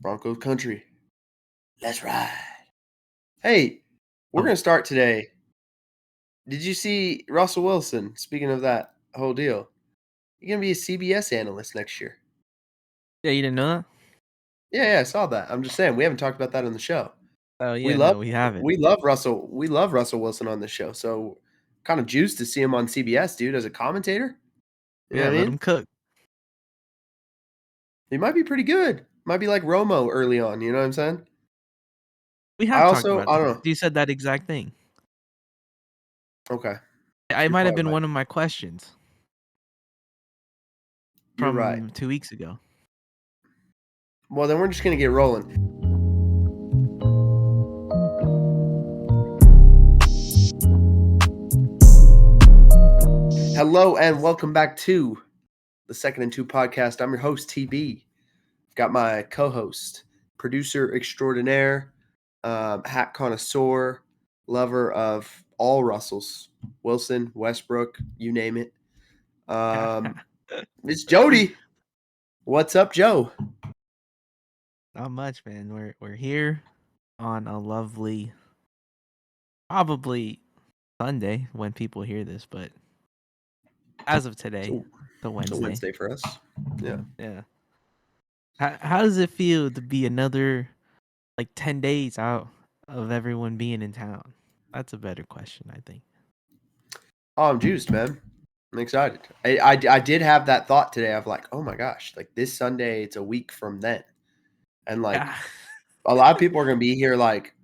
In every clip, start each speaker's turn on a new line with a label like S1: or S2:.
S1: Broncos country. Let's ride. Hey, we're
S2: Oh,
S1: going to start today. Did you see Russell Wilson? Speaking of that whole deal, he's going to be a CBS analyst next year.
S2: yeah, you didn't know that?
S1: Yeah, I saw that. I'm just saying we haven't talked about that on the show.
S2: Oh,
S1: We
S2: yeah,
S1: love
S2: no, we haven't.
S1: we love Russell. We love Russell Wilson on the show. So kind of juiced to see him on CBS, dude, as a commentator. You know
S2: Yeah,
S1: what I
S2: let
S1: mean?
S2: him cook.
S1: He might be pretty good. Might be like Romo early on. You know what I'm saying?
S2: We
S1: I
S2: have talked
S1: also
S2: about
S1: I
S2: that.
S1: don't know.
S2: You said that exact thing.
S1: Okay,
S2: It
S1: you're
S2: might have
S1: probably
S2: been
S1: right.
S2: one of my questions
S1: You're right.
S2: from 2 weeks ago.
S1: Well, then we're just gonna get rolling. Hello and welcome back to the Second and Two podcast. I'm your host, TB. I've got my co-host, producer extraordinaire, hat connoisseur, lover of all Russells, Wilson, Westbrook, you name it. It's Jodye. What's up, Joe?
S2: Not much, man. We're here on a lovely, probably Sunday when people hear this, but as of today,
S1: So
S2: the
S1: it's a
S2: Wednesday.
S1: Wednesday for us. Yeah.
S2: Yeah. How does it feel to be another 10 days out of everyone being in town? That's a better question, I think.
S1: Oh, I'm juiced, man. I'm excited. I did have that thought today of like, oh my gosh, like this Sunday, it's a week from then. And like
S2: Yeah.
S1: a lot of people are going to be here like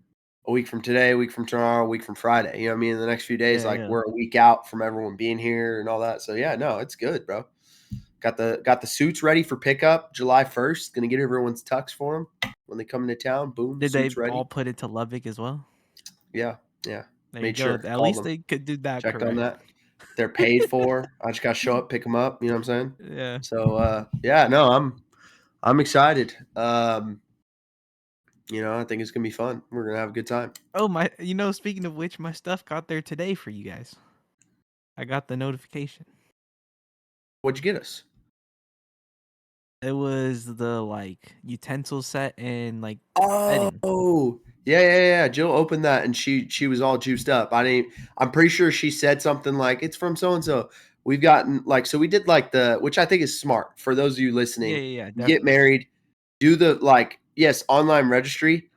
S1: a week from today, a week from tomorrow, a week from Friday. You know what I mean? In the next few days, like
S2: Yeah.
S1: we're a week out from everyone being here and all that. So yeah, no, it's good, bro. Got the suits ready for pickup July 1st. Gonna get everyone's tux for them when they come into town. Boom,
S2: Did they
S1: suits ready.
S2: all put it to Lubbock as well?
S1: Yeah, yeah.
S2: There you
S1: Made
S2: go.
S1: sure.
S2: At
S1: Called
S2: least
S1: them.
S2: they could do that
S1: Checked on
S2: correct.
S1: that. They're paid for. I just gotta show up, pick them up. You know what I'm saying?
S2: Yeah.
S1: So yeah, no, I'm excited. I think it's gonna be fun. We're gonna have a good time.
S2: Oh my! Speaking of which, my stuff got there today for you guys. I got the notification.
S1: What'd you get us?
S2: It was the utensil set and bedding.
S1: Oh, yeah. Jill opened that and she was all juiced up. I'm pretty sure she said something like it's from so and so. We've gotten so we did which I think is smart for those of you
S2: Yeah,
S1: listening.
S2: yeah, yeah,
S1: You get
S2: definitely.
S1: married, do the yes, online registry,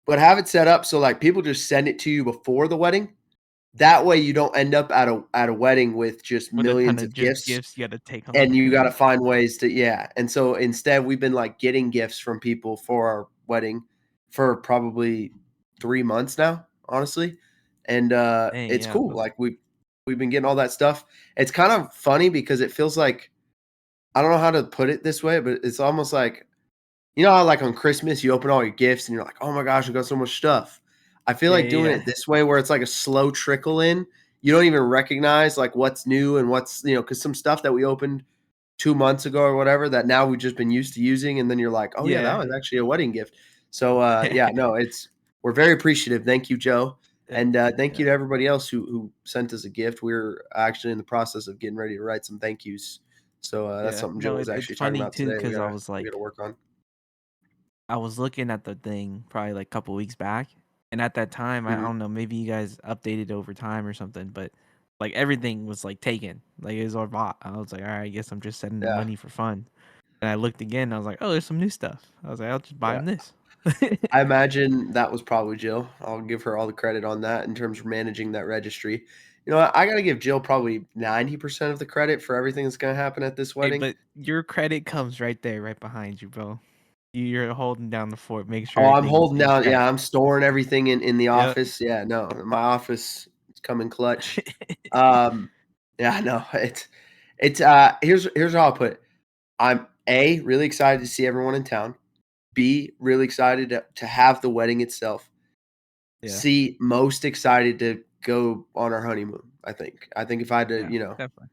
S1: but have it set up so people just send it to you before the wedding. That way you don't end up at a wedding with just
S2: With a ton
S1: millions
S2: of
S1: of
S2: just
S1: gifts
S2: gifts you got to take home.
S1: and you got to find ways to and so instead we've been getting gifts from people for our wedding for probably 3 months now, honestly. And
S2: Dang,
S1: it's
S2: yeah,
S1: cool, we've been getting all that stuff. It's kind of funny because it feels like, I don't know how to put it this way, but it's almost like, how on Christmas you open all your gifts and you're like, oh my gosh, I got so much stuff. I feel
S2: yeah,
S1: like
S2: yeah,
S1: doing
S2: yeah.
S1: it this way where it's like a slow trickle in. You don't even recognize what's new and what's, because some stuff that we opened 2 months ago or whatever that now we've just been used to using, and then you're like, oh yeah, that
S2: Yeah.
S1: was actually a wedding gift. So yeah, no, we're very appreciative. Thank you, Joe.
S2: Yeah,
S1: And thank
S2: yeah,
S1: you to everybody else who sent us a gift. We're actually in the process of getting ready to write some thank yous. So that's
S2: yeah.
S1: something Joe
S2: No,
S1: was
S2: it's
S1: actually talking
S2: funny
S1: about
S2: too
S1: today.
S2: because
S1: We gotta work on.
S2: I was looking at the thing probably a couple weeks back, and at that time, I
S1: Mhm.
S2: don't know, maybe you guys updated over time or something, but everything was taken, it was all bought. I was like, all right, I guess I'm just sending the
S1: Yeah,
S2: money for fun. And I looked again, I was like, oh, there's some new stuff. I was like, I'll just buy
S1: yeah.
S2: him this.
S1: I imagine that was probably Jill. I'll give her all the credit on that in terms of managing that registry. I got to give Jill probably 90% of the credit for everything that's going to happen at this
S2: Hey,
S1: wedding.
S2: but your credit comes right there, right behind you, bro. You're holding down the fort. Make sure
S1: Oh, I'm
S2: everything's
S1: holding
S2: in
S1: down.
S2: check.
S1: Yeah, I'm storing everything in the
S2: Yep.
S1: office. Yeah, no, my office is coming clutch. Um, yeah, no, here's how I'll put it. I'm really excited to see everyone in town. B, really excited to have the wedding itself.
S2: Yeah.
S1: C, most excited to go on our honeymoon. I think if I had to,
S2: Yeah. Definitely.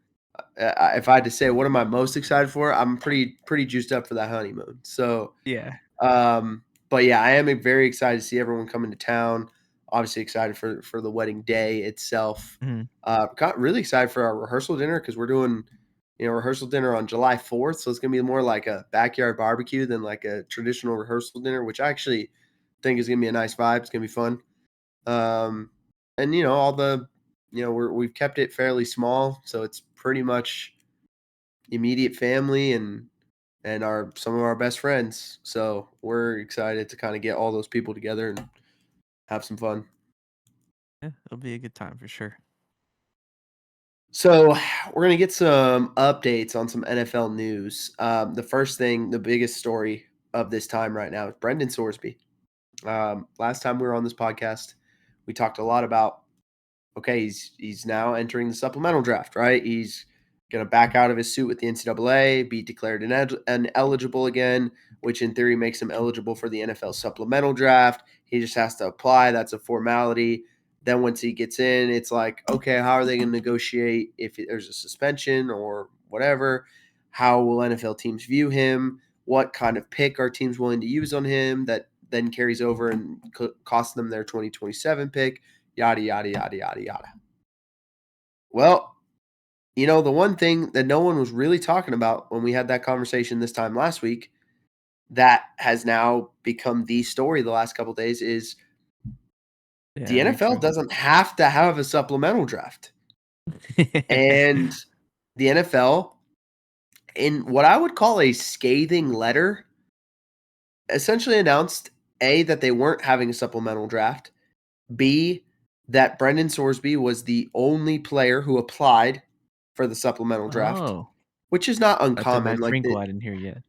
S1: if I had to say what am I most excited for, I'm pretty juiced up for that honeymoon. So
S2: Yeah.
S1: but yeah, I am very excited to see everyone come into town. Obviously excited for the wedding day itself.
S2: Mhm.
S1: Got really excited for our rehearsal dinner because we're doing rehearsal dinner on July 4th. So it's going to be more like a backyard barbecue than like a traditional rehearsal dinner, which I actually think is going to be a nice vibe. It's going to be fun. And all the, we've kept it fairly small. So it's pretty much immediate family and some of our best friends. So we're excited to kind of get all those people together and have some fun.
S2: Yeah, it'll be a good time for sure.
S1: So we're going to get some updates on some NFL news. The first thing, the biggest story of this time right now is Brendan Sorsby. Last time we were on this podcast, we talked a lot about, okay, he's now entering the supplemental draft, right? He's going to back out of his suit with the NCAA, be declared ineligible again, which in theory makes him eligible for the NFL supplemental draft. He just has to apply. That's a formality. Then once he gets in, it's like, okay, how are they going to negotiate if there's a suspension or whatever? How will NFL teams view him? What kind of pick are teams willing to use on him that then carries over and costs them their 2027 pick? Yada, yada, yada, yada, yada. Well, the one thing that no one was really talking about when we had that conversation this time last week that has now become the story the last couple of days is the NFL doesn't have to have a supplemental draft. And the NFL, in what I would call a scathing letter, essentially announced A, that they weren't having a supplemental draft, B, that Brendan Sorsby was the only player who applied for the supplemental draft, which is not
S2: That's a
S1: uncommon.
S2: nice
S1: Like
S2: wrinkle I didn't hear yet.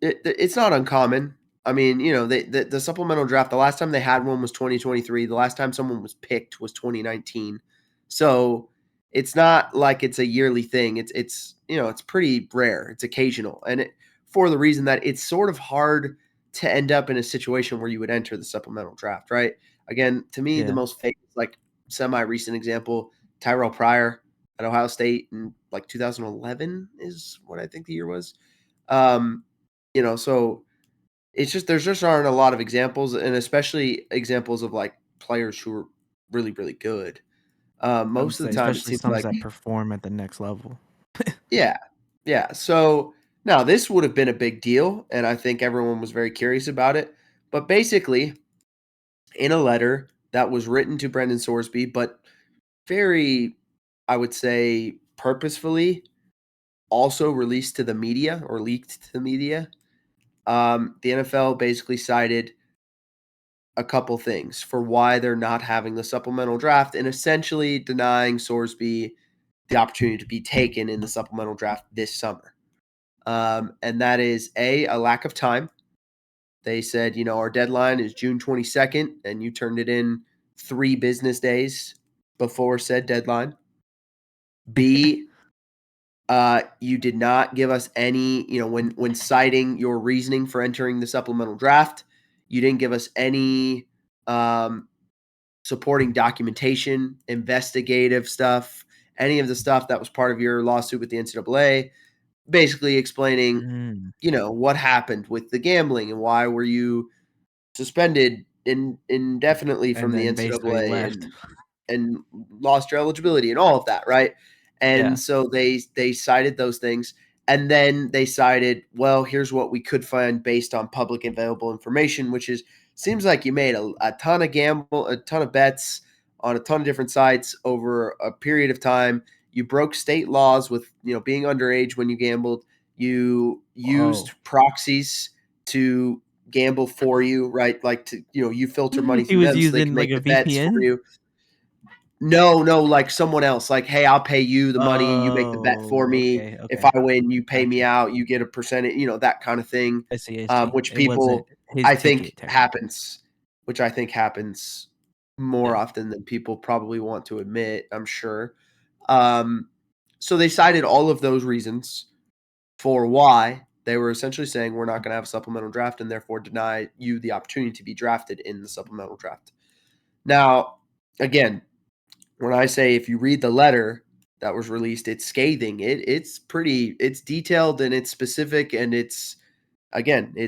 S1: it's not uncommon. I mean, the supplemental draft, the last time they had one was 2023. The last time someone was picked was 2019. So it's not like it's a yearly thing. It's pretty rare. It's occasional. And for the reason that it's sort of hard to end up in a situation where you would enter the supplemental draft, right? Again, to me, the most famous, like semi-recent example, Tyrell Pryor at Ohio State in like 2011 is what I think the year was. So it's just there just aren't a lot of examples, and especially examples of like players who are really, really good. Most of the time, it
S2: especially
S1: seems
S2: some
S1: like
S2: that perform at the next level.
S1: yeah, yeah. So now this would have been a big deal, and I think everyone was very curious about it. But basically, in a letter that was written to Brendan Sorsby, but very, I would say, purposefully, also released to the media or leaked to the media. The NFL basically cited a couple things for why they're not having the supplemental draft and essentially denying Sorsby the opportunity to be taken in the supplemental draft this summer. And that is a lack of time. They said, our deadline is June 22nd, and you turned it in 3 business days before said deadline. B, you did not give us any, when citing your reasoning for entering the supplemental draft, you didn't give us any supporting documentation, investigative stuff, any of the stuff that was part of your lawsuit with the NCAA, basically explaining, what happened with the gambling and why were you suspended indefinitely
S2: And
S1: from the
S2: then basically
S1: NCAA
S2: left.
S1: and lost your eligibility and all of that, right? And
S2: Yeah.
S1: so they cited those things, and then they cited, well, here's what we could find based on public available information, which is seems like you made a ton of bets on a ton of different sites over a period of time. You broke state laws with being underage when you gambled. You used proxies to gamble for you, right? Like you filter money
S2: He
S1: through
S2: was
S1: them so they
S2: using
S1: can
S2: like
S1: make
S2: a
S1: the bets for
S2: VPN.
S1: you. No, like someone else. Like, hey, I'll pay you the money, you make the bet for me.
S2: Okay.
S1: If I win, you pay me out, you get a percentage, that kind of thing.
S2: I see.
S1: Which
S2: It wasn't
S1: people
S2: his
S1: I
S2: ticket
S1: think
S2: technically.
S1: happens, which I think happens more
S2: Yeah.
S1: often than people probably want to admit, I'm sure. So they cited all of those reasons for why they were essentially saying we're not going to have a supplemental draft and therefore deny you the opportunity to be drafted in the supplemental draft. Now, again, when I say if you read the letter that was released, it's scathing. It's detailed and it's specific and it's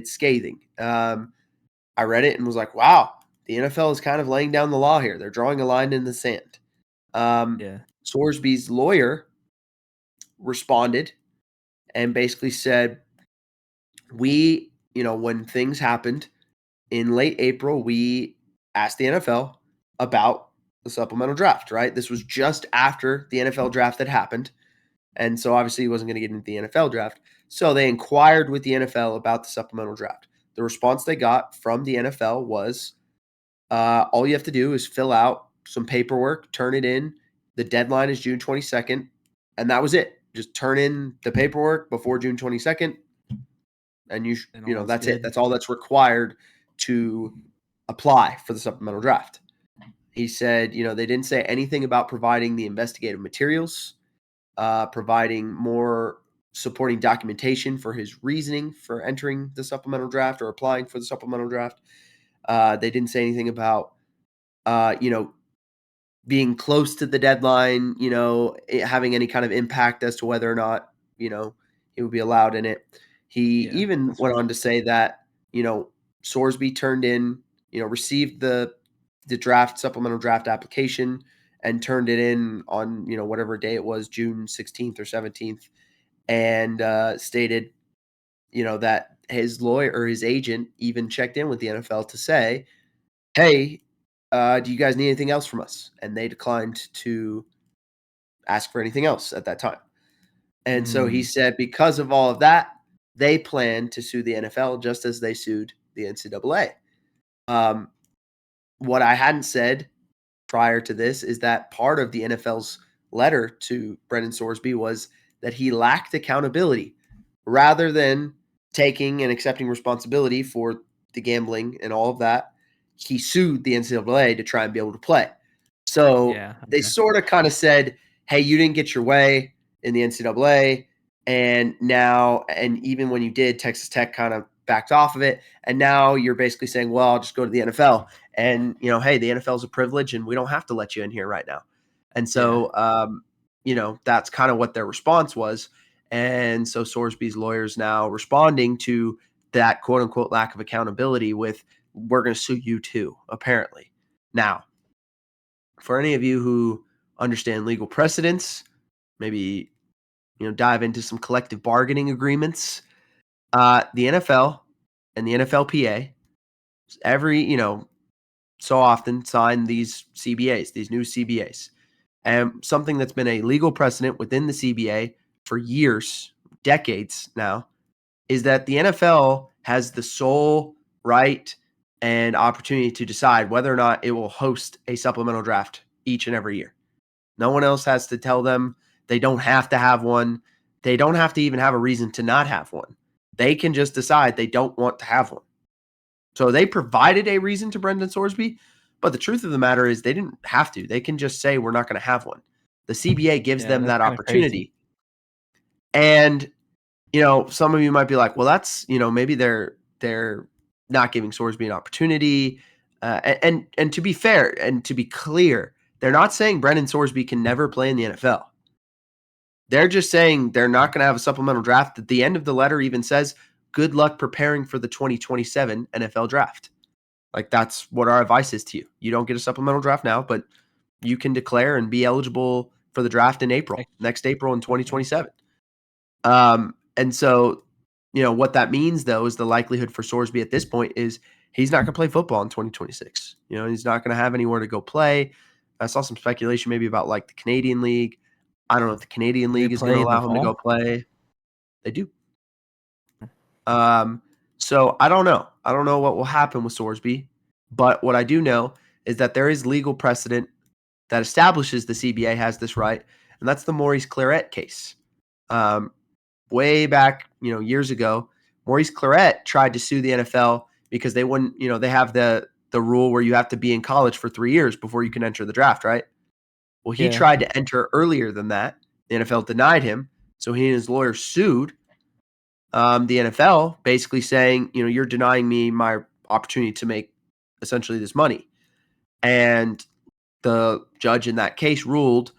S1: scathing. I read it and was like, wow, the NFL is kind of laying down the law here. They're drawing a line in the sand.
S2: Yeah.
S1: Sorsby's lawyer responded and basically said, when things happened in late April, we asked the NFL about the supplemental draft, right? This was just after the NFL draft had happened. And so obviously he wasn't going to get into the NFL draft. So they inquired with the NFL about the supplemental draft. The response they got from the NFL was, all you have to do is fill out some paperwork, turn it in. The deadline is June 22nd. And that was it. Just turn in the paperwork before June 22nd. And that's it. That's all that's required to apply for the supplemental draft. He said, they didn't say anything about providing the investigative materials, providing more supporting documentation for his reasoning for entering the supplemental draft or applying for the supplemental draft. They didn't say anything about, being close to the deadline, having any kind of impact as to whether or not, he would be allowed in it. He even went on to say that, Sorsby turned in, received the supplemental draft application and turned it in on, whatever day it was, June 16th or 17th, and stated, that his lawyer or his agent even checked in with the NFL to say, hey, do you guys need anything else from us? And they declined to ask for anything else at that time. And so he said, because of all of that, they plan to sue the NFL just as they sued the NCAA. What I hadn't said prior to this is that part of the NFL's letter to Brendan Sorsby was that he lacked accountability rather than taking and accepting responsibility for the gambling and all of that. He sued the NCAA to try and be able to play. So they sort of kind of said, hey, you didn't get your way in the NCAA. And even when you did, Texas Tech kind of backed off of it. And now you're basically saying, well, I'll just go to the NFL. And, hey, the NFL is a privilege and we don't have to let you in here right now. And so, that's kind of what their response was. And so Sorsby's lawyers now responding to that quote unquote lack of accountability with, we're going to sue you too, apparently. Now, for any of you who understand legal precedents, maybe, dive into some collective bargaining agreements, the NFL and the NFLPA every, so often sign these CBAs, these new CBAs. And something that's been a legal precedent within the CBA for years, decades now, is that the NFL has the sole right and opportunity to decide whether or not it will host a supplemental draft each and every year. No one else has to tell them they don't have to have one. They don't have to even have a reason to not have one. They can just decide they don't want to have one. So they provided a reason to Brendan Sorsby, but the truth of the matter is they didn't have to. They can just say we're not going to have one. The CBA gives them that opportunity. And some of you might be like, well, that's, maybe they're not giving Sorsby an opportunity. And to be fair and to be clear, they're not saying Brendan Sorsby can never play in the NFL. They're just saying they're not going to have a supplemental draft. At the end of the letter even says, good luck preparing for the 2027 NFL draft. Like, that's what our advice is to you. You don't get a supplemental draft now, but you can declare and be eligible for the draft in next April in 2027. And so, what that means, though, is the likelihood for Sorsby at this point is he's not going to play football in 2026. He's not going to have anywhere to go play. I saw some speculation maybe about like the Canadian League. I don't know if the Canadian League is going to allow him to go play. They do. So I don't know. I don't know what will happen with Sorsby, but what I do know is that there is legal precedent that establishes the CBA has this right, and that's the Maurice Claret case. Way back, years ago, Maurice Claret tried to sue the NFL because they wouldn't, they have the rule where you have to be in college for 3 years before you can enter the draft, right? Well, he tried to enter earlier than that. The NFL denied him, so he and his lawyer sued the NFL, basically saying, you're denying me my opportunity to make essentially this money. And the judge in that case ruled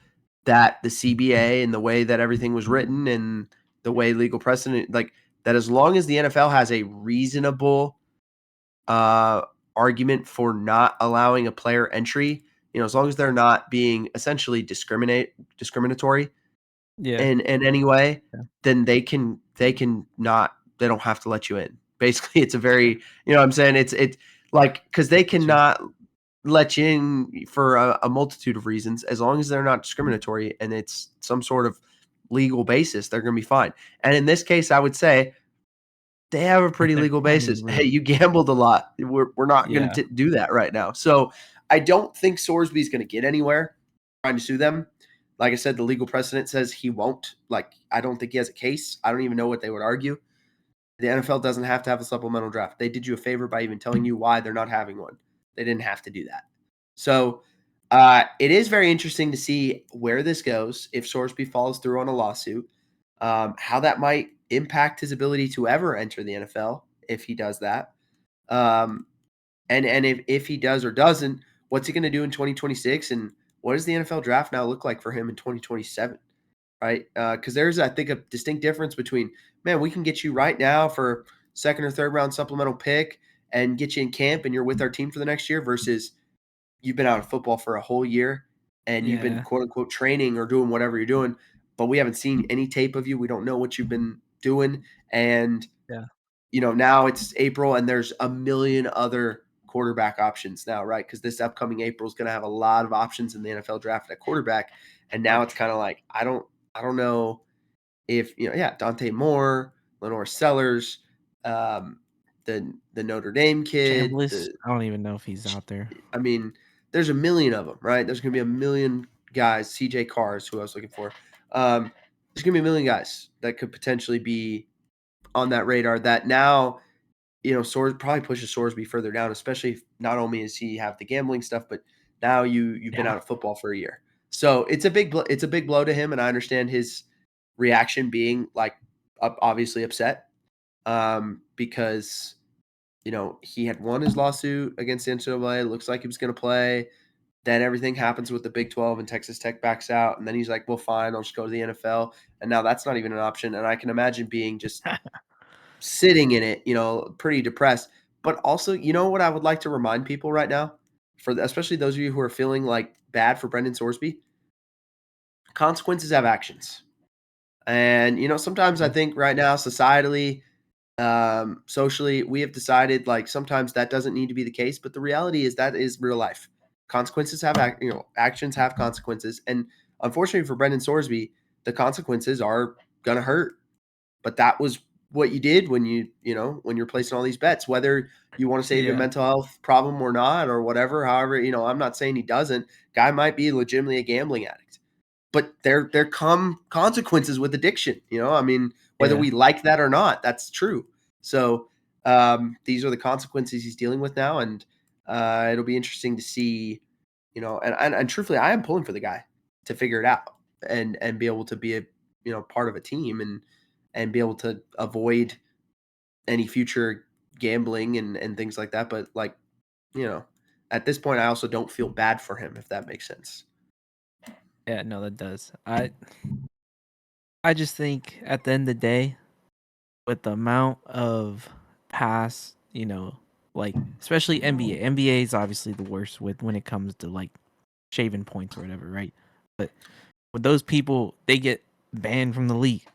S1: that the CBA and the way that everything was written and the way legal precedent, like that, as long as the NFL has a reasonable argument for not allowing a player entry, as long as they're not being essentially discriminatory,
S2: Yeah.
S1: in any way,
S2: Yeah.
S1: then they don't have to let you in. Basically, it's a
S2: Yeah.
S1: very, you know what I'm saying? It's like, because they
S2: That's true.
S1: cannot let you in for a multitude of reasons. As long as they're not discriminatory and it's some sort of legal basis, they're going to be fine. And in this case, I would say they have a pretty legal
S2: I mean,
S1: basis. Hey,
S2: really.
S1: you gambled a lot. We're not going
S2: Yeah.
S1: to do that right now. So I don't think Sorsby's going to get anywhere trying to sue them. Like I said, the legal precedent says he won't. Like, I don't think he has a case. I don't even know what they would argue. The NFL doesn't have to have a supplemental draft. They did you a favor by even telling you why they're not having one. They didn't have to do that. So it is very interesting to see where this goes if Sorsby follows through on a lawsuit, how that might impact his ability to ever enter the NFL if he does that. Um, and if he does or doesn't, what's he going to do in 2026? And what does the NFL draft now look like for him in 2027? Right? Because there's, I think, a distinct difference between, man, we can get you right now for second or third round supplemental pick and get you in camp and you're with our team for the next year versus you've been out of football for a whole year and you've been
S2: Yeah.
S1: quote unquote training or doing whatever you're doing, but we haven't seen any tape of you. We don't know what you've been doing. And,
S2: Yeah.
S1: now it's April and there's a million other quarterback options now, right? Because this upcoming April is going to have a lot of options in the NFL draft at quarterback. And now it's kind of like, I don't know if, Dante Moore, Lenore Sellers, the Notre Dame kid,
S2: Chambliss. I don't even know if he's out there.
S1: I mean, there's a million of them, right? There's going to be a million guys. CJ Cars, who I was looking for. There's going to be a million guys that could potentially be on that radar. That now, probably pushes Sorsby further down, especially if not only does he have the gambling stuff, but now you've been
S2: Yeah.
S1: out of football for a year. So it's a big blow to him, and I understand his reaction being like obviously upset, because he had won his lawsuit against the NCAA. It looks like he was going to play. Then everything happens with the Big 12 and Texas Tech backs out. And then he's like, well, fine, I'll just go to the NFL. And now that's not even an option. And I can imagine being just sitting in it, pretty depressed. But also, what I would like to remind people right now, especially those of you who are feeling like bad for Brendan Sorsby, consequences have actions. And, sometimes I
S2: Yeah.
S1: think right now, societally, socially, we have decided like sometimes that doesn't need to be the case, but the reality is that is real life. Consequences have actions have consequences, and unfortunately for Brendan Sorsby, the consequences are gonna hurt. But that was what you did when when you're placing all these bets, whether you want to say you have a
S2: Yeah.
S1: mental health problem or not, or whatever. However, I'm not saying he doesn't. Guy might be legitimately a gambling addict, but there come consequences with addiction. I mean, whether
S2: Yeah.
S1: we like that or not, that's true. So these are the consequences he's dealing with now, and it'll be interesting to see. And truthfully, I am pulling for the guy to figure it out and be able to be a part of a team and be able to avoid any future gambling and things like that. But like at this point, I also don't feel bad for him, if that makes sense.
S2: Yeah. No, that does. I just think at the end of the day, with the amount of past, like especially NBA. NBA is obviously the worst with when it comes to like shaving points or whatever, right? But with those people, they get banned from the league.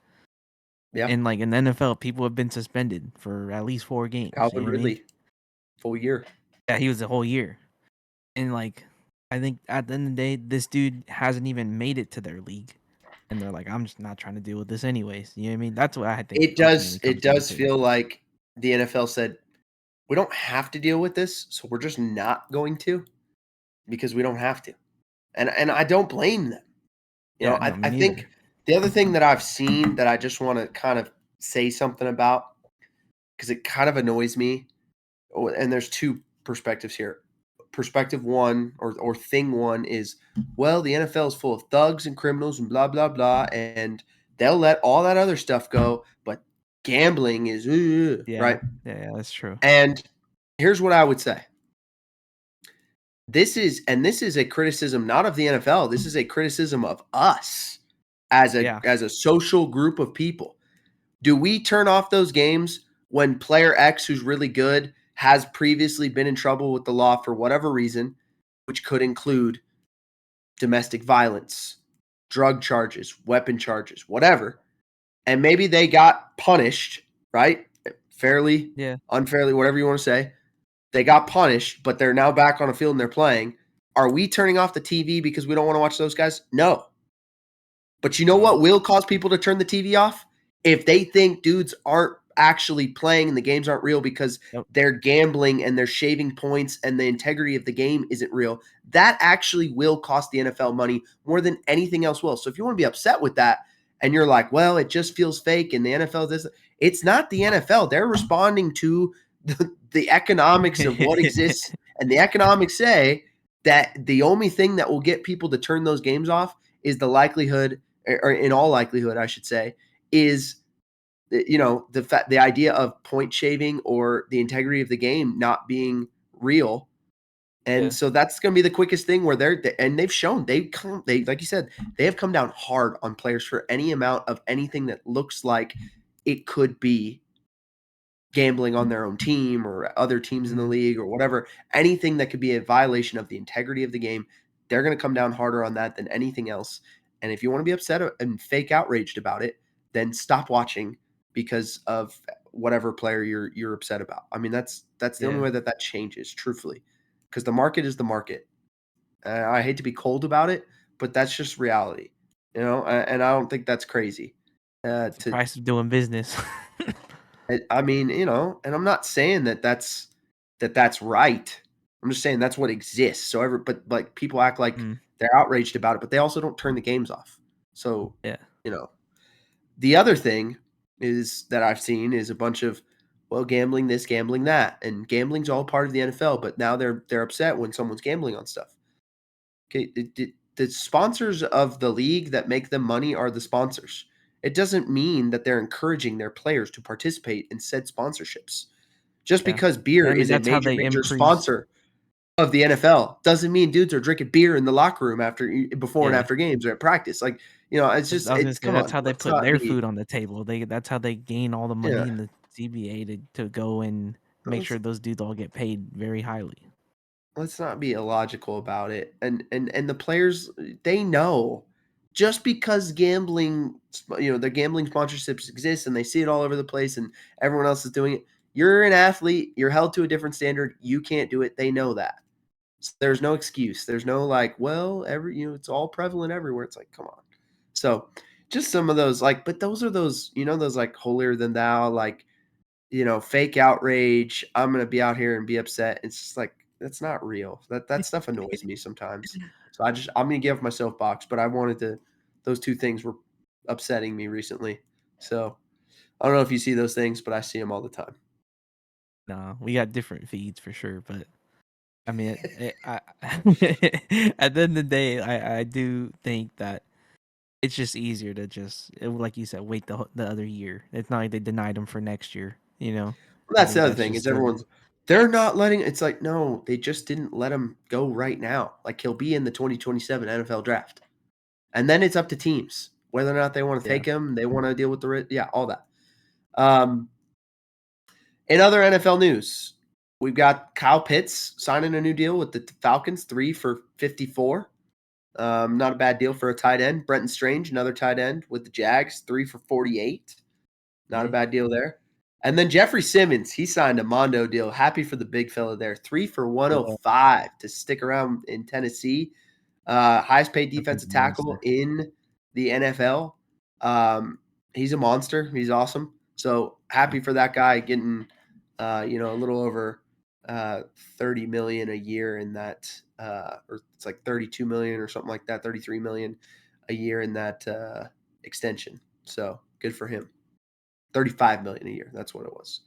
S1: Yeah,
S2: And like in the NFL, people have been suspended for at least 4 games. You
S1: Calvin
S2: know what I mean?
S1: Ridley, full year.
S2: Yeah, he was a whole year. And like I think at the end of the day, this dude hasn't even made it to their league. And they're like, I'm just not trying to deal with this anyways. You know what I mean? That's what I think
S1: It
S2: ultimately
S1: does. It
S2: comes down
S1: does
S2: to.
S1: feel like the NFL said we don't have to deal with this, so we're just not going to because we don't have to, and I don't blame them.
S2: Yeah,
S1: I
S2: no, me
S1: I think
S2: neither.
S1: the other thing that I've seen that I just want to kind of say something about because it kind of annoys me, and there's two perspectives here. Perspective one or thing one is, well, the NFL is full of thugs and criminals and blah blah blah, and they'll let all that other stuff go, but gambling is
S2: Yeah.
S1: right.
S2: Yeah, that's true.
S1: And here's what I would say. This is a criticism not of the NFL. This is a criticism of us
S2: Yeah.
S1: as a social group of people. Do we turn off those games when player X, who's really good, has previously been in trouble with the law for whatever reason, which could include domestic violence, drug charges, weapon charges, whatever, and maybe they got punished, right? Fairly,
S2: Yeah.
S1: unfairly, whatever you want to say. They got punished, but they're now back on a field and they're playing. Are we turning off the TV because we don't want to watch those guys? No. But you know
S2: No.
S1: what will cause people to turn the TV off? If they think dudes aren't actually playing and the games aren't real because
S2: Yep.
S1: they're gambling and they're shaving points and the integrity of the game isn't real, that actually will cost the NFL money more than anything else will. So if you want to be upset with that and you're like, well, it just feels fake and the NFL does, it's not the NFL. They're responding to the economics of what exists. And the economics say that the only thing that will get people to turn those games off is the likelihood, or in all likelihood, I should say, is the idea of point shaving or the integrity of the game not being real. And
S2: Yeah.
S1: so that's going to be the quickest thing where they've shown they like you said, they have come down hard on players for any amount of anything that looks like it could be gambling on their own team or other teams in the league or whatever, anything that could be a violation of the integrity of the game, they're going to come down harder on that than anything else. And if you want to be upset and fake outraged about it, then stop watching because of whatever player you're upset about. I mean, that's the only
S2: Yeah.
S1: way that changes, truthfully, because the market is the market. I hate to be cold about it, but that's just reality, and I don't think that's crazy.
S2: It's the price of doing business.
S1: I mean, and I'm not saying that's right. I'm just saying that's what exists. So but like people act like they're outraged about it, but they also don't turn the games off. So,
S2: Yeah.
S1: The other thing is that I've seen is a bunch of, well, gambling this, gambling that, and gambling's all part of the NFL, but now they're upset when someone's gambling on stuff. Okay, the sponsors of the league that make them money are the sponsors. It doesn't mean that they're encouraging their players to participate in said sponsorships. Just
S2: Yeah.
S1: because beer
S2: I mean,
S1: is a
S2: that's how
S1: major,
S2: they
S1: major
S2: increase.
S1: sponsor of the NFL doesn't mean dudes are drinking beer in the locker room before and
S2: Yeah.
S1: after games or at practice. Like, it's just,
S2: I was gonna say
S1: come
S2: that's
S1: on,
S2: how they
S1: let's
S2: put
S1: not
S2: their
S1: be,
S2: food on the table. That's how they gain all the
S1: yeah,
S2: money in the CBA to go and make
S1: let's,
S2: sure those dudes all get paid very highly.
S1: let's not be illogical about it. And the players, they know just because the gambling sponsorships exist and they see it all over the place and everyone else is doing it. You're an athlete, you're held to a different standard. You can't do it. They know that. So there's no excuse. There's no like, well, it's all prevalent everywhere. It's like, come on. So just some of those, like, but those are those like holier than thou, like, fake outrage. I'm gonna be out here and be upset. It's just like that's not real. That stuff annoys me sometimes. So I'm gonna give my soapbox, but I wanted to. Those two things were upsetting me recently. So I don't know if you see those things, but I see them all the time.
S2: No, we got different feeds for sure, but I mean, at the end of the day, I do think that it's just easier to like you said, wait the other year. It's not like they denied him for next year.
S1: Well,
S2: I
S1: that's the
S2: think
S1: other
S2: that's
S1: thing
S2: just
S1: is they're not letting. It's like no, they just didn't let him go right now. Like he'll be in the 2027 NFL draft. And then it's up to teams whether or not they want to
S2: yeah,
S1: take him. They want to deal with all that. Um, in other NFL news, we've got Kyle Pitts signing a new deal with the Falcons, 3 for 54. Not a bad deal for a tight end. Brenton Strange, another tight end with the Jags, 3 for 48. Not a
S2: yeah,
S1: bad deal there. And then Jeffrey Simmons, he signed a Mondo deal. Happy for the big fella there. 3 for
S2: yeah.
S1: 105 to stick around in Tennessee. Highest paid
S2: That dude's
S1: defensive
S2: a
S1: tackle
S2: monster.
S1: in the NFL. He's a monster. He's awesome. So
S2: Yeah.
S1: happy for that guy getting, a little over 30 million a year in that, or it's like 32 million or something like that, 33 million a year in that extension. So good for him. 35 million a year. That's what it was.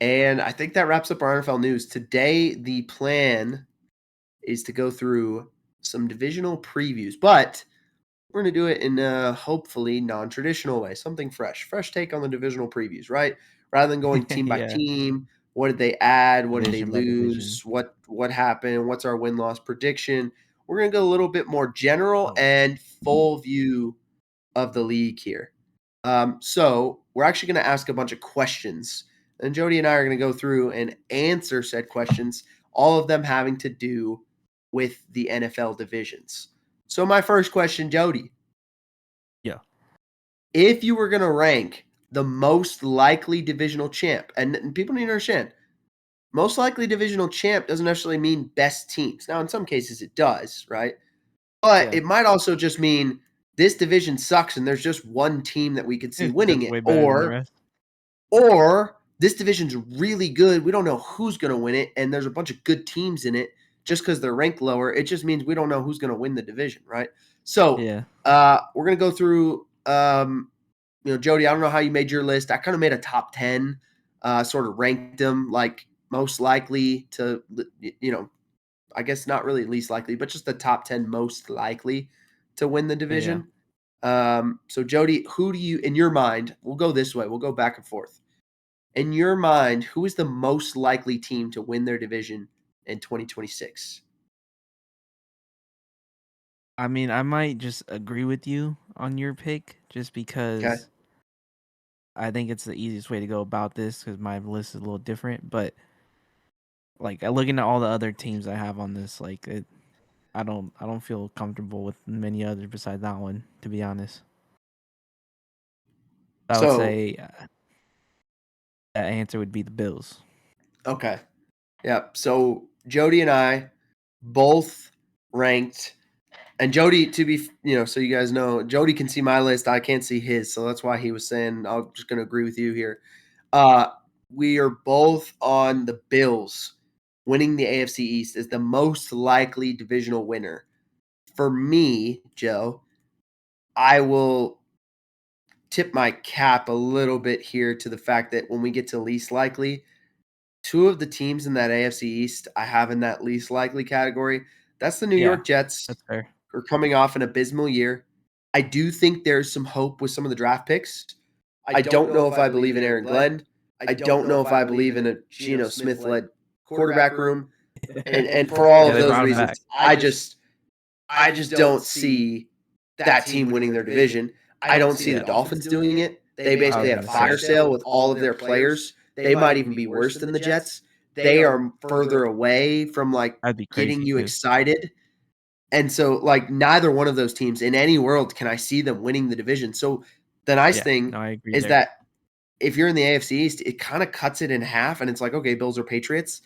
S1: And I think that wraps up our NFL news. Today, the plan is to go through some divisional previews, but we're going to do it in a hopefully non-traditional way, something fresh take on the divisional previews, right? Rather than going team by
S2: Yeah,
S1: team, what did they add? What did they
S2: division by division.
S1: lose? What happened? What's our win-loss prediction? We're going to go a little bit more general
S2: Oh,
S1: and full view of the league here. So we're actually going to ask a bunch of questions, and Jodye and I are going to go through and answer said questions, all of them having to do with the NFL divisions. So my first question, Jodye.
S2: Yeah.
S1: If you were going to rank the most likely divisional champ, and people need to understand, most likely divisional champ doesn't necessarily mean best teams. Now, in some cases it does, right? But
S2: Yeah.
S1: it might also just mean this division sucks and there's just one team that we could see winning
S2: That's
S1: it.
S2: way better than the rest.
S1: Or this division's really good. We don't know who's going to win it, and there's a bunch of good teams in it. Just because they're ranked lower, it just means we don't know who's going to win the division, right? So
S2: Yeah.
S1: we're going to go through, Jodye, I don't know how you made your list. I kind of made a top 10, sort of ranked them like most likely to, I guess not really least likely, but just the top 10 most likely to win the
S2: Yeah.
S1: division. So Jodye, who do you, in your mind, we'll go this way, we'll go back and forth. In your mind, who is the most likely team to win their division in 2026?
S2: I mean, I might just agree with you on your pick just
S1: Okay.
S2: because I think it's the easiest way to go about this because my list is a little different. But like looking at all the other teams I have on this, like I don't feel comfortable with many others besides that one, to be honest. I would
S1: So,
S2: say that answer would be the Bills.
S1: okay. Yeah. So Jodye and I both ranked, and Jodye, to be, so you guys know, Jodye can see my list. I can't see his. So that's why he was saying, I'm just going to agree with you here. We are both on the Bills winning the AFC East as the most likely divisional winner. For me, Joe, I will tip my cap a little bit here to the fact that when we get to least likely, two of the teams in that AFC East I have in that least likely category. That's the New
S2: Yeah,
S1: York Jets,
S2: that's fair.
S1: who are coming off an abysmal year. I do think there's some hope with some of the draft picks. I don't know if I believe in Aaron Glenn. I don't know if I believe in a Geno Smith-led quarterback room. And for all
S2: Yeah,
S1: of
S2: they
S1: those
S2: brought him
S1: reasons,
S2: back.
S1: I just don't see that team winning their division. I don't see the
S2: Yeah.
S1: Dolphins doing it. They
S2: I
S1: basically
S2: was
S1: had a
S2: gonna
S1: fire
S2: say.
S1: sale with all of their players. They might even be worse than the Jets. They are further away from like
S2: That'd be
S1: getting
S2: crazy
S1: you
S2: too.
S1: excited. And so like neither one of those teams in any world can I see them winning the division. So the nice
S2: Yeah,
S1: thing
S2: no, I agree
S1: is
S2: there.
S1: that if you're in the AFC East, it kind of cuts it in half and it's like, okay, Bills or Patriots.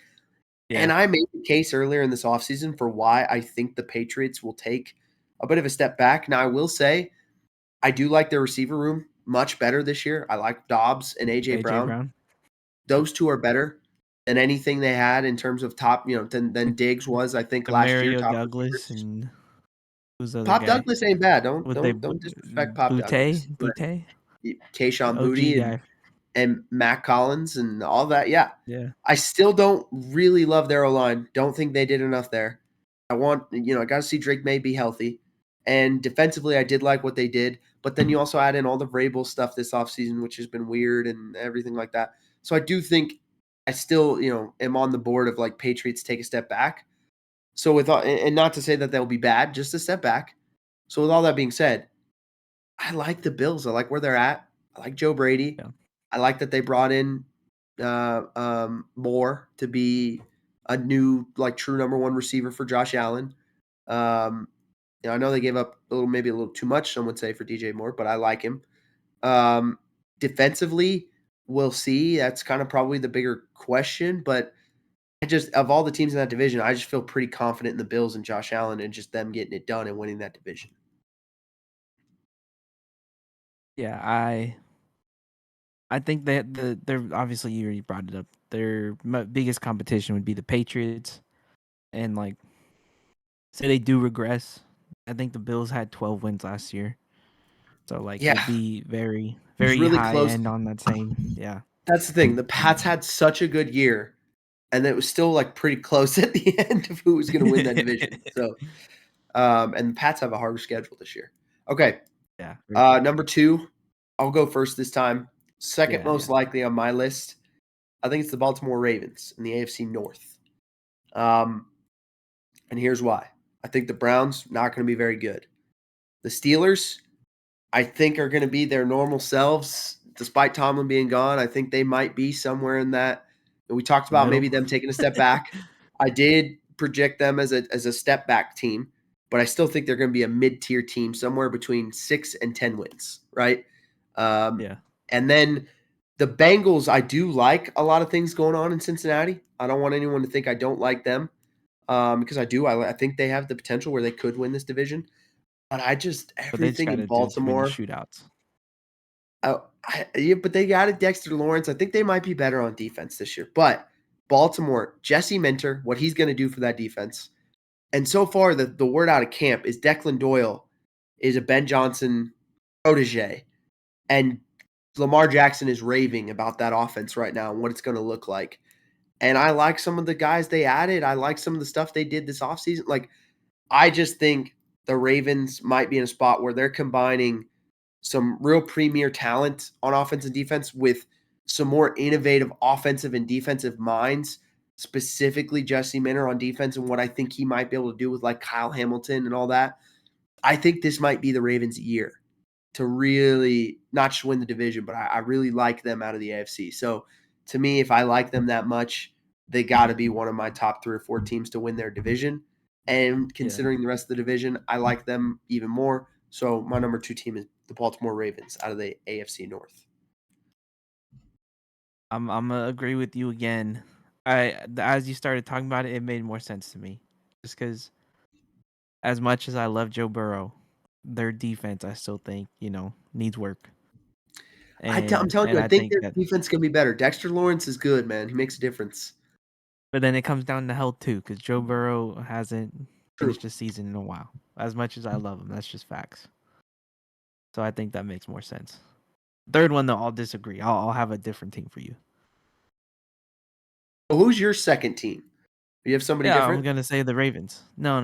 S1: And
S2: Yeah,
S1: I made the case earlier in this offseason for why I think the Patriots will take a bit of a step back. Now, I will say I do like their receiver room much better this year. I like Dobbs and A.J.
S2: AJ
S1: Brown.
S2: Brown.
S1: Those two are better than anything they had in terms of top, than Diggs was, I think, last year,
S2: Mario
S1: top
S2: Douglas
S1: receivers.
S2: and who's the other
S1: Pop
S2: guy?
S1: Douglas ain't bad. Don't
S2: Would they
S1: don't don't disrespect Pop Douglas. But
S2: Butte?
S1: Tayshaun
S2: OG
S1: Boutte and
S2: guy.
S1: Matt Collins and all that. Yeah.
S2: Yeah.
S1: I still don't really love their O-line. Don't think they did enough there. I got to see Drake May be healthy. And defensively, I did like what they did. But then you also add in all the Vrabel stuff this offseason, which has been weird and everything like that. So I do think I still, am on the board of like Patriots take a step back. So with all, and not to say that they'll be bad, just a step back. So with all that being said, I like the Bills. I like where they're at. I like Joe Brady.
S2: Yeah.
S1: I like that they brought in Moore to be a new, like, true number one receiver for Josh Allen. I know they gave up maybe a little too much, some would say, for DJ Moore, but I like him. Defensively, we'll see. That's kind of probably the bigger question, but of all the teams in that division, I just feel pretty confident in the Bills and Josh Allen and just them getting it done and winning that division.
S2: Yeah, I think that they're obviously you already brought it up. Their biggest competition would be the Patriots, and like say they do regress. I think the Bills had 12 wins last year, so like
S1: Yeah,
S2: it'd be very
S1: it was
S2: very
S1: really
S2: high
S1: close.
S2: end on that same. Yeah,
S1: That's the thing. The Pats had such a good year, and it was still like pretty close at the end of who was going to win that division. So, and the Pats have a harder schedule this year. Okay,
S2: yeah, very true.
S1: number two, I'll go first this time. Second
S2: Yeah,
S1: most likely on my list, I think it's the Baltimore Ravens in the AFC North. And here's why. I think the Browns not going to be very good. The Steelers, I think, are going to be their normal selves, despite Tomlin being gone. I think they might be somewhere in that. We talked about
S2: middle.
S1: maybe them taking a step back. I did project them as a step back team, but I still think they're going to be a mid-tier team somewhere between 6 and 10 wins, right?
S2: Yeah.
S1: And then the Bengals, I do like a lot of things going on in Cincinnati. I don't want anyone to think I don't like them because I do. I think they have the potential where they could win this division. But I just
S2: But they just
S1: everything
S2: got
S1: in
S2: to do too many
S1: Baltimore.
S2: shootouts.
S1: Yeah, but they got it, Dexter Lawrence. I think they might be better on defense this year. But Baltimore, Jesse Minter, what he's going to do for that defense. And so far, the word out of camp is Declan Doyle is a Ben Johnson protege. And Lamar Jackson is raving about that offense right now and what it's going to look like. And I like some of the guys they added. I like some of the stuff they did this offseason. Like, I just think the Ravens might be in a spot where they're combining some real premier talent on offense and defense with some more innovative offensive and defensive minds, specifically Jesse Minter on defense and what I think he might be able to do with like Kyle Hamilton and all that. I think this might be the Ravens' year to really not just win the division, but I really like them out of the AFC. So to me, if I like them that much, they got to be one of my top 3 or 4 teams to win their division. And considering the rest of the division, I like them even more. So my number 2 team is the Baltimore Ravens out of the AFC North.
S2: I'm gonna agree with you again. As you started talking about it, it made more sense to me. Just because, as much as I love Joe Burrow, their defense I still think needs work.
S1: I'm telling you,
S2: And
S1: I
S2: I
S1: think
S2: think
S1: their
S2: that,
S1: defense can be better. Dexter Lawrence is good, man. He makes a difference.
S2: but then it comes down to health too, because Joe Burrow hasn't
S1: True.
S2: finished a season in a while. As much as I love him, that's just facts. So I think that makes more sense. Third one though, I'll disagree. I'll have a different team for you.
S1: Well, who's your second team? You have somebody
S2: Yeah, I'm
S1: different?
S2: gonna say the Ravens. No.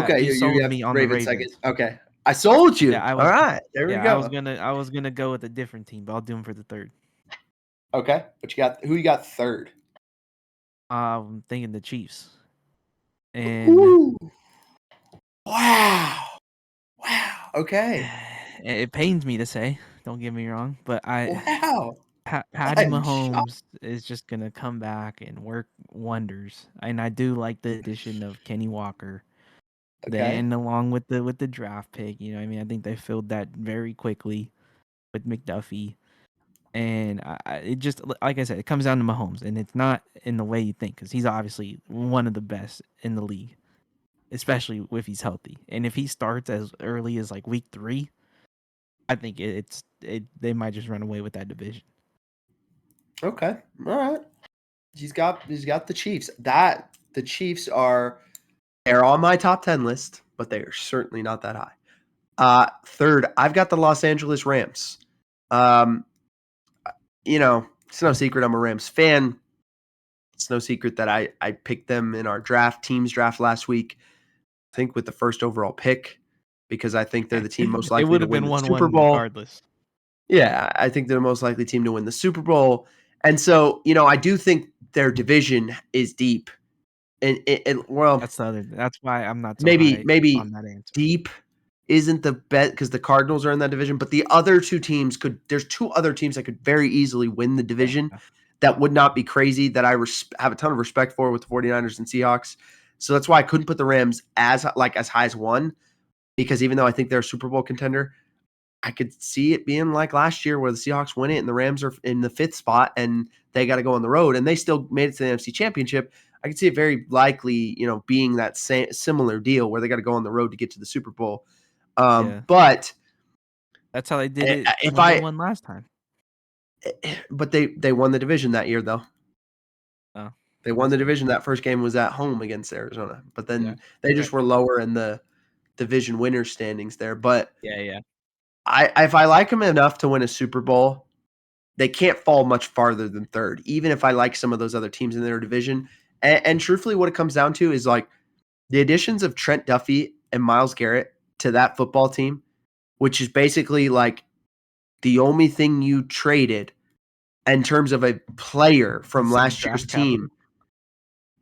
S1: Okay,
S2: You
S1: you
S2: sold
S1: have
S2: me on the
S1: Ravens second.
S2: Ravens.
S1: Okay. I sold
S2: Yeah,
S1: you.
S2: I
S1: All
S2: was.
S1: right. There we
S2: Yeah,
S1: go.
S2: I was gonna go with a different team, but I'll do them for the third.
S1: Okay. But you got who you got third?
S2: I'm thinking the Chiefs. And
S1: Ooh. Wow. Wow. Okay.
S2: it pains me to say, don't get me wrong, but
S1: Wow.
S2: Patty
S1: I'm shocked.
S2: Mahomes is just gonna come back and work wonders. And I do like the addition of Kenny Walker.
S1: Okay.
S2: And along with the draft pick, I mean, I think they filled that very quickly with McDuffie. And it just, like I said, it comes down to Mahomes, and it's not in the way you think, because he's obviously one of the best in the league, especially if he's healthy. And if he starts as early as like week 3, I think they might just run away with that division.
S1: Okay. All right. He's got the Chiefs. The Chiefs they're on my top 10 list, but they are certainly not that high. Third, I've got the Los Angeles Rams. It's no secret I'm a Rams fan. It's no secret that I picked them in our teams draft last week, I think with the first overall pick, because I think they're the team most
S2: It
S1: likely
S2: would
S1: to
S2: have
S1: win
S2: been
S1: the
S2: 1-1
S1: Super Bowl.
S2: regardless.
S1: Yeah, I think they're the most likely team to win the Super Bowl. And so, I do think their division is deep. And well,
S2: That's why I'm not so
S1: maybe
S2: high on
S1: maybe
S2: that answer.
S1: deep isn't the bet because the Cardinals are in that division, but the other 2 teams there's 2 other teams that could very easily win the division.
S2: Yeah.
S1: That would not be crazy that I have a ton of respect for with the 49ers and Seahawks. So that's why I couldn't put the Rams as high as 1, because even though I think they're a Super Bowl contender, I could see it being like last year where the Seahawks win it and the Rams are in the 5th spot and they got to go on the road and they still made it to the NFC Championship. I could see it very likely, being that similar deal where they got to go on the road to get to the Super Bowl.
S2: Yeah.
S1: But
S2: That's how they did it
S1: if
S2: when they won last time.
S1: but they won the division that year though.
S2: Oh,
S1: They won the division. That first game was at home against Arizona, but then
S2: yeah.
S1: they just were lower in the division winners standings there. But
S2: Yeah.
S1: if I like them enough to win a Super Bowl, they can't fall much farther than third, even if I like some of those other teams in their division. And truthfully, what it comes down to is like the additions of Trent Duffy and Myles Garrett to that football team, which is basically like the only thing you traded in terms of a player from
S2: Some
S1: last year's
S2: draft capital.
S1: team.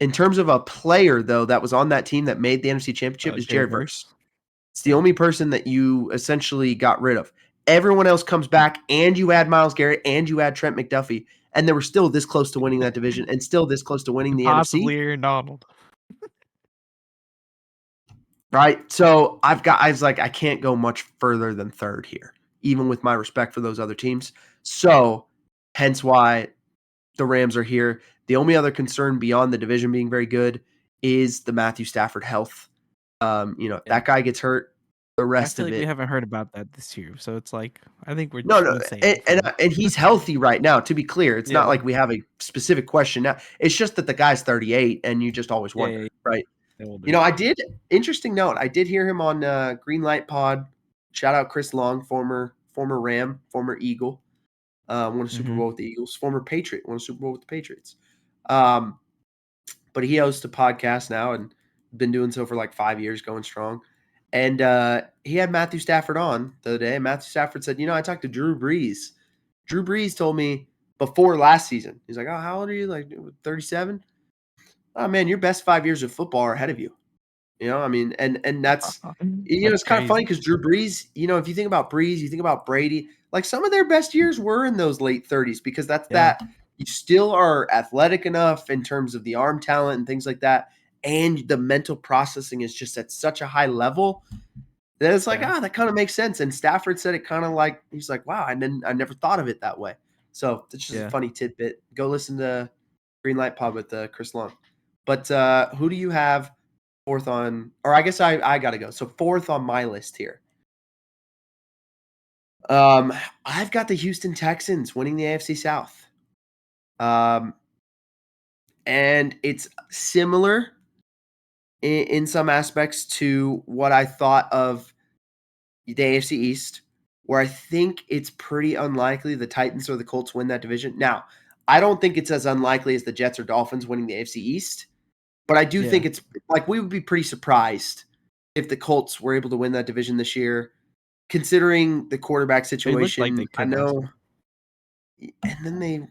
S1: In terms of a player, though, that was on that team that made the NFC Championship is
S2: Jared
S1: Jared
S2: Verse.
S1: Verse. It's the only person that you essentially got rid of. Everyone else comes back, and you add Myles Garrett, and you add Trent McDuffie, and they were still this close to winning that division and still this close to winning
S2: And
S1: the NFC.
S2: possibly Aaron Donald.
S1: Right. So I was like, I can't go much further than third here, even with my respect for those other teams. So hence why the Rams are here. The only other concern beyond the division being very good is the Matthew Stafford health. If
S2: Yeah.
S1: that guy gets hurt, the
S2: I
S1: rest
S2: feel
S1: of
S2: like we
S1: it.
S2: haven't heard about that this year, so it's like I think we're
S1: No,
S2: smooth
S1: and
S2: sailing for
S1: and,
S2: him.
S1: and he's healthy right now. To be clear, it's not
S2: Yeah.
S1: like we have a specific question now. It's just that the guy's 38, and you just always
S2: Yeah,
S1: wonder, right?
S2: yeah. Older.
S1: I did. Interesting note. I did hear him on Green Light Pod. Shout out Chris Long, former Ram, former Eagle, won a Super
S2: Mhm.
S1: Bowl with the Eagles. Former Patriot, won a Super Bowl with the Patriots. But he hosts a podcast now and been doing so for like 5 years, going strong. And he had Matthew Stafford on the other day. Matthew Stafford said, I talked to Drew Brees. Drew Brees told me before last season. He's like, oh, how old are you? Like 37? Oh man, your best 5 years of football are ahead of you. And that's
S2: That's
S1: it's kind of funny
S2: crazy.
S1: because Drew Brees, if you think about Brees, you think about Brady, like some of their best years were in those late 30s because that's
S2: Yeah.
S1: that you still are athletic enough in terms of the arm talent and things like that. And the mental processing is just at such a high level that it's like,
S2: Yeah.
S1: that kind of makes sense. And Stafford said it kind of like, he's like, wow, I never thought of it that way. So it's just a
S2: Yeah.
S1: funny tidbit. Go listen to Green Light Pod with Chris Long. But who do you have fourth on, or I guess I got to go. So fourth on my list here. I've got the Houston Texans winning the AFC South. And it's similar in some aspects to what I thought of the AFC East, where I think it's pretty unlikely the Titans or the Colts win that division. Now, I don't think it's as unlikely as the Jets or Dolphins winning the AFC East, but I do
S2: Yeah.
S1: think it's like we would be pretty surprised if the Colts were able to win that division this year, considering the quarterback
S2: They looked like
S1: situation.
S2: they
S1: I
S2: could last
S1: know,
S2: year.
S1: and then they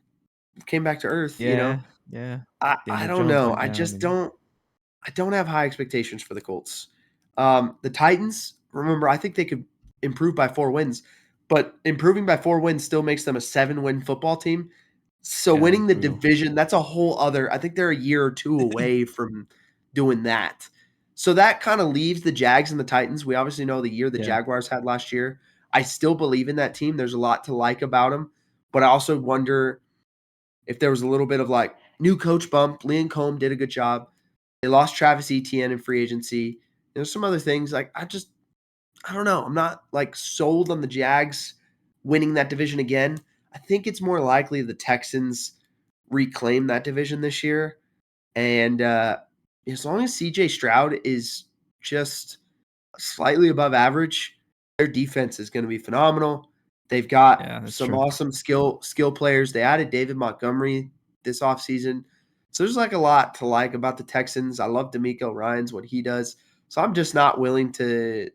S1: came back to earth.
S2: Yeah. Yeah.
S1: I
S2: Daniel
S1: don't
S2: Jones
S1: know.
S2: went
S1: I
S2: down
S1: just
S2: and
S1: don't have high expectations for the Colts. The Titans, remember, I think they could improve by 4 wins, but improving by 4 wins still makes them a 7-win football team. So
S2: yeah,
S1: winning
S2: that's
S1: the
S2: brutal.
S1: division, that's a whole other. I think they're a year or two away from doing that. So that kind of leaves the Jags and the Titans. We obviously know the year the
S2: Yeah.
S1: Jaguars had last year. I still believe in that team. There's a lot to like about them, but I also wonder if there was a little bit of like new coach bump. Liam Combs did a good job. They lost Travis Etienne in free agency. There's some other things like I don't know. I'm not like sold on the Jags winning that division again. I think it's more likely the Texans reclaim that division this year. And as long as CJ Stroud is just slightly above average, their defense is going to be phenomenal. They've got
S2: Yeah, that's
S1: some
S2: true.
S1: awesome skill players. They added David Montgomery this offseason. So there's like a lot to like about the Texans. I love D'Amico Ryans, what he does. So I'm just not willing to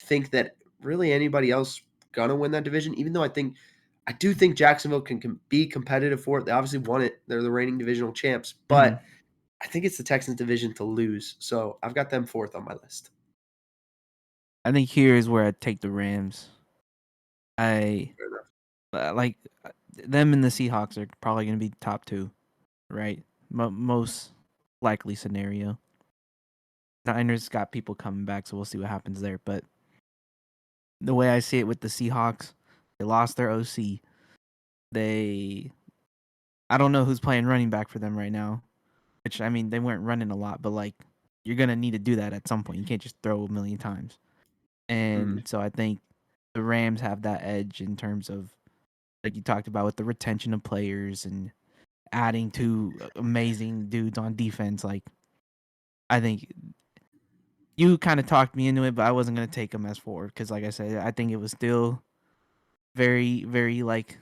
S1: think that really anybody else gonna win that division, even though I do think Jacksonville can be competitive for it. They obviously won it. They're the reigning divisional champs,
S2: Mhm.
S1: but I think it's the Texans division to lose. So I've got them fourth on my list.
S2: I think here is where I take the Rams. I
S1: Fair enough.
S2: like them and the Seahawks are probably going to be top 2, right? Most likely scenario. Niners got people coming back, so we'll see what happens there. But the way I see it with the Seahawks, they lost their OC. I don't know who's playing running back for them right now. Which I mean, they weren't running a lot, but like you're gonna need to do that at some point. You can't just throw a million times.
S1: Mm.
S2: And so I think the Rams have that edge in terms of like you talked about with the retention of players and adding two amazing dudes on defense. Like I think you kind of talked me into it, but I wasn't gonna take them as forward because, like I said, I think it was still very, very like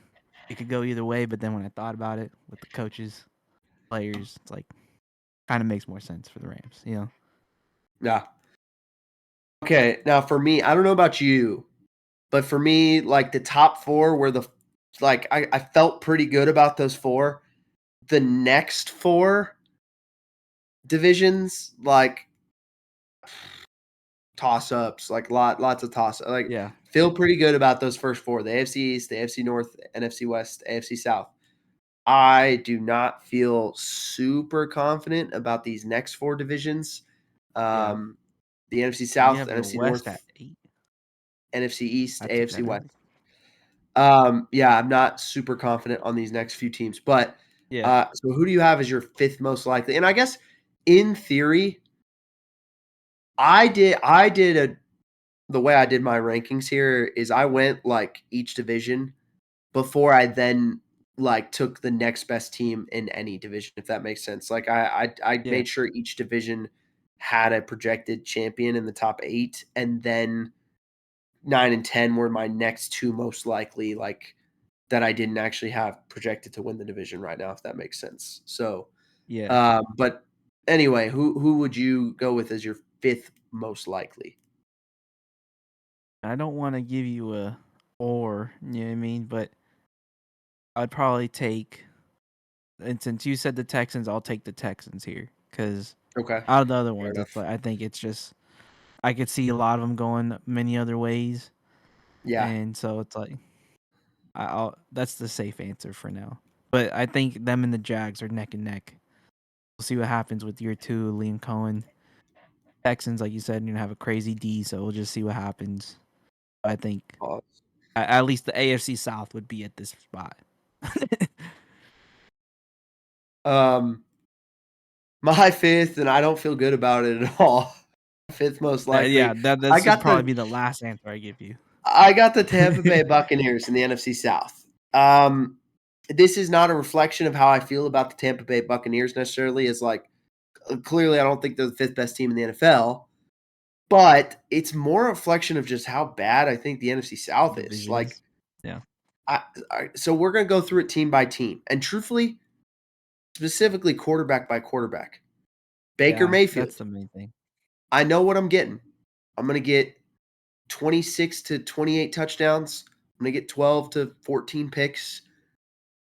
S2: it could go either way. But then when I thought about it with the coaches, players, it's like kind of makes more sense for the Rams, you know?
S1: Yeah. Okay. Now for me, I don't know about you, but for me, like the top four were I felt pretty good about those four. The next four divisions, like toss ups, like lots of toss. Like
S2: Yeah,
S1: feel pretty good about those first four: the AFC East, the AFC North, NFC West, AFC South. I do not feel super confident about these next four divisions.
S2: yeah,
S1: The NFC
S2: You
S1: South,
S2: have the
S1: NFC
S2: West at
S1: North,
S2: 8.
S1: NFC East,
S2: I took
S1: AFC
S2: that
S1: West.
S2: early.
S1: Yeah, I'm not super confident on these next few teams, but
S2: Yeah.
S1: so who do you have as your fifth most likely? And I guess in theory, the way I did my rankings here is I went like each division before I then like took the next best team in any division, if that makes sense. Like I
S2: Yeah.
S1: made sure each division had a projected champion in the top 8, and then 9 and 10 were my next two most likely, like that I didn't actually have projected to win the division right now, if that makes sense. So,
S2: Yeah.
S1: but anyway, who would you go with as your fifth most likely?
S2: I don't want to give you a or, you know what I mean? But I'd probably take, and since you said the Texans, I'll take the Texans here. Because
S1: Okay,
S2: out of the other
S1: fair
S2: ones, it's
S1: enough.
S2: like, I think it's just, I could see a lot of them going many other ways.
S1: Yeah,
S2: And so it's like, I'll that's the safe answer for now. But I think them and the Jags are neck and neck. We'll see what happens with year 2, Liam Cohen. Texans, like you said, you're gonna have a crazy D, so we'll just see what happens. I think
S1: pause.
S2: at least the AFC South would be at this spot.
S1: Um, my fifth, and I don't feel good about it at all. Fifth most
S2: Yeah,
S1: likely.
S2: that
S1: I
S2: this would
S1: got
S2: probably
S1: the
S2: be the last answer I give you.
S1: I got the Tampa Bay Buccaneers in the NFC South. This is not a reflection of how I feel about the Tampa Bay Buccaneers necessarily. Is like clearly I don't think they're the fifth best team in the NFL, but it's more a reflection of just how bad I think the NFC South is.
S2: Division
S1: Like,
S2: is, yeah,
S1: so we're gonna go through it team by team, and truthfully, specifically quarterback by quarterback. Baker
S2: yeah. That's
S1: Mayfield.
S2: the main thing.
S1: I know what I'm getting. I'm gonna get 26 to 28 touchdowns. I'm gonna get 12 to 14 picks,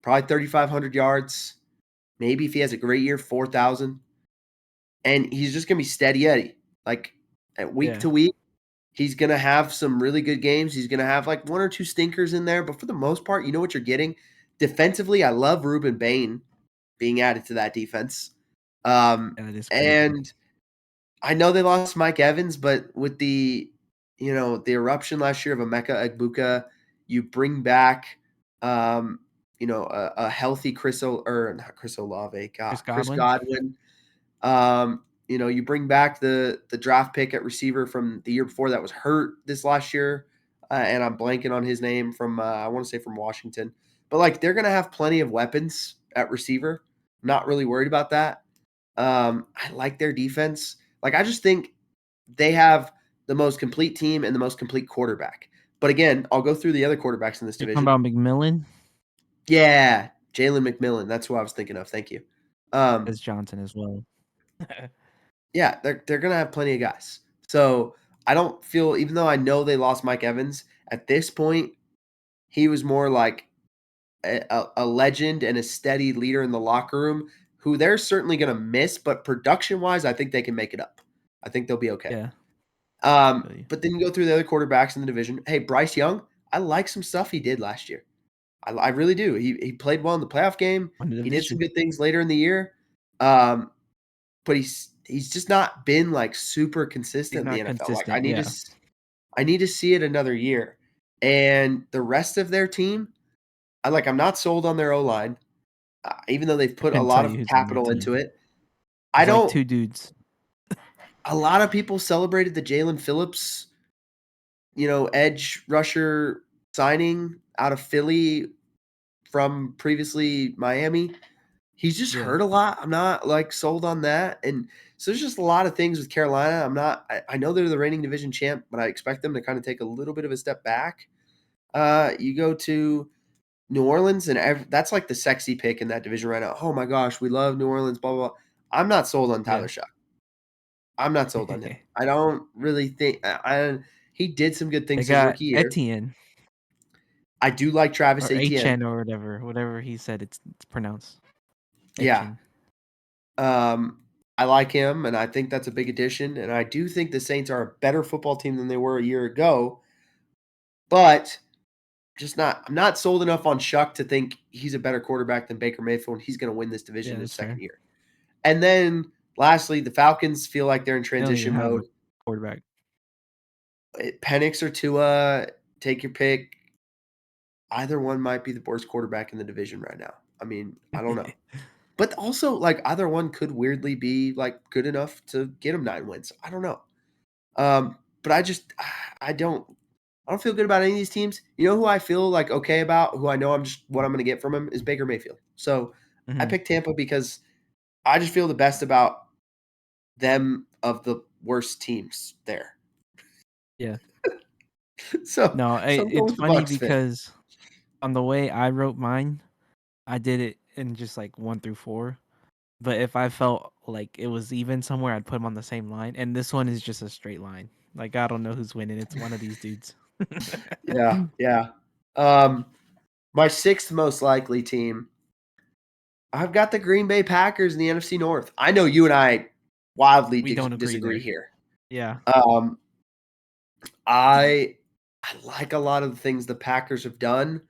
S1: probably 3,500 yards. Maybe if he has a great year, 4,000. And he's just gonna be steady Eddie. Like at week
S2: Yeah,
S1: to week, he's gonna have some really good games. He's gonna have like one or two stinkers in there, but for the most part, you know what you're getting. Defensively, I love Ruben Bain being added to that defense.
S2: yeah, that is crazy.
S1: And I know they lost Mike Evans, but with the eruption last year of Emeka Egbuka, you bring back, um, a healthy not Chris Olave,
S2: Chris
S1: God, Chris
S2: Godwin,
S1: Godwin. You bring back the draft pick at receiver from the year before that was hurt this last year, and I'm blanking on his name from I want to say from Washington, but like they're gonna have plenty of weapons at receiver. Not really worried about that. I like their defense. Like I just think they have the most complete team and the most complete quarterback. But again, I'll go through the other quarterbacks in this
S2: you're talking
S1: division.
S2: about McMillan
S1: Yeah, Jalen McMillan. That's who I was thinking of. Thank you.
S2: as Johnson as well.
S1: Yeah, they're gonna have plenty of guys. So I don't feel, even though I know they lost Mike Evans at this point, he was more like a legend and a steady leader in the locker room who they're certainly gonna miss. But production wise, I think they can make it up. I think they'll be okay.
S2: Yeah, feel you.
S1: But then you go through the other quarterbacks in the division. Hey, Bryce Young, I like some stuff he did last year. I really do. He played well in the playoff game.
S2: Won the
S1: He did some
S2: division.
S1: good things later in the year. Um, but he's just not been like super
S2: He's
S1: consistent in the
S2: not
S1: NFL. Like
S2: consistent. Yeah,
S1: I need to see it another year. And the rest of their team, I'm not sold on their O line, even though they've
S2: I
S1: put a
S2: couldn't
S1: lot
S2: tell
S1: of
S2: you who's on their
S1: capital into
S2: team.
S1: it. I
S2: There's like
S1: don't.
S2: 2 dudes.
S1: A lot of people celebrated the Jalen Phillips, edge rusher signing out of Philly from previously Miami. He's just
S2: Yeah,
S1: hurt a lot. I'm not like sold on that. And so there's just a lot of things with Carolina. I know they're the reigning division champ, but I expect them to kind of take a little bit of a step back. You go to New Orleans, and that's like the sexy pick in that division right now. Oh my gosh, we love New Orleans, blah, blah, blah. I'm not sold on
S2: yeah.
S1: Tyler Shuck. I'm not sold on him. I don't really think he did some good
S2: They
S1: things his
S2: got
S1: rookie year.
S2: Etienne
S1: I do like Travis
S2: or
S1: Etienne.
S2: Etienne or whatever he said it's pronounced.
S1: Yeah.
S2: Etienne.
S1: I like him, and I think that's a big addition. And I do think the Saints are a better football team than they were a year ago, but I'm not sold enough on Shuck to think he's a better quarterback than Baker Mayfield, and he's going to win this division
S2: Yeah,
S1: in his
S2: that's
S1: second
S2: fair.
S1: year. And then lastly, the Falcons feel like they're in
S2: They don't even
S1: transition
S2: have
S1: mode.
S2: a quarterback.
S1: Penix or Tua, take your pick. Either one might be the worst quarterback in the division right now. I mean, I don't know. But also, like, either one could weirdly be, like, good enough to get him 9 wins. I don't know. But I don't feel good about any of these teams. You know who I feel, like, okay about, who I know what I'm gonna get from him is Baker Mayfield. So, I
S2: Mhm.
S1: picked Tampa because I just feel the best about them of the worst teams there.
S2: Yeah.
S1: So
S2: No,
S1: so I'm going
S2: it's
S1: with the
S2: funny
S1: Bucks fan.
S2: because on the way I wrote mine, I did it in just like 1 through 4. But if I felt like it was even somewhere, I'd put them on the same line. And this one is just a straight line. Like I don't know who's winning. It's one of these dudes.
S1: Yeah, yeah. Um, my 6th most likely team, I've got the Green Bay Packers in the NFC North. I know you and I wildly
S2: We don't agree
S1: disagree
S2: there.
S1: here.
S2: Yeah.
S1: Um, I I like a lot of the things the Packers have done.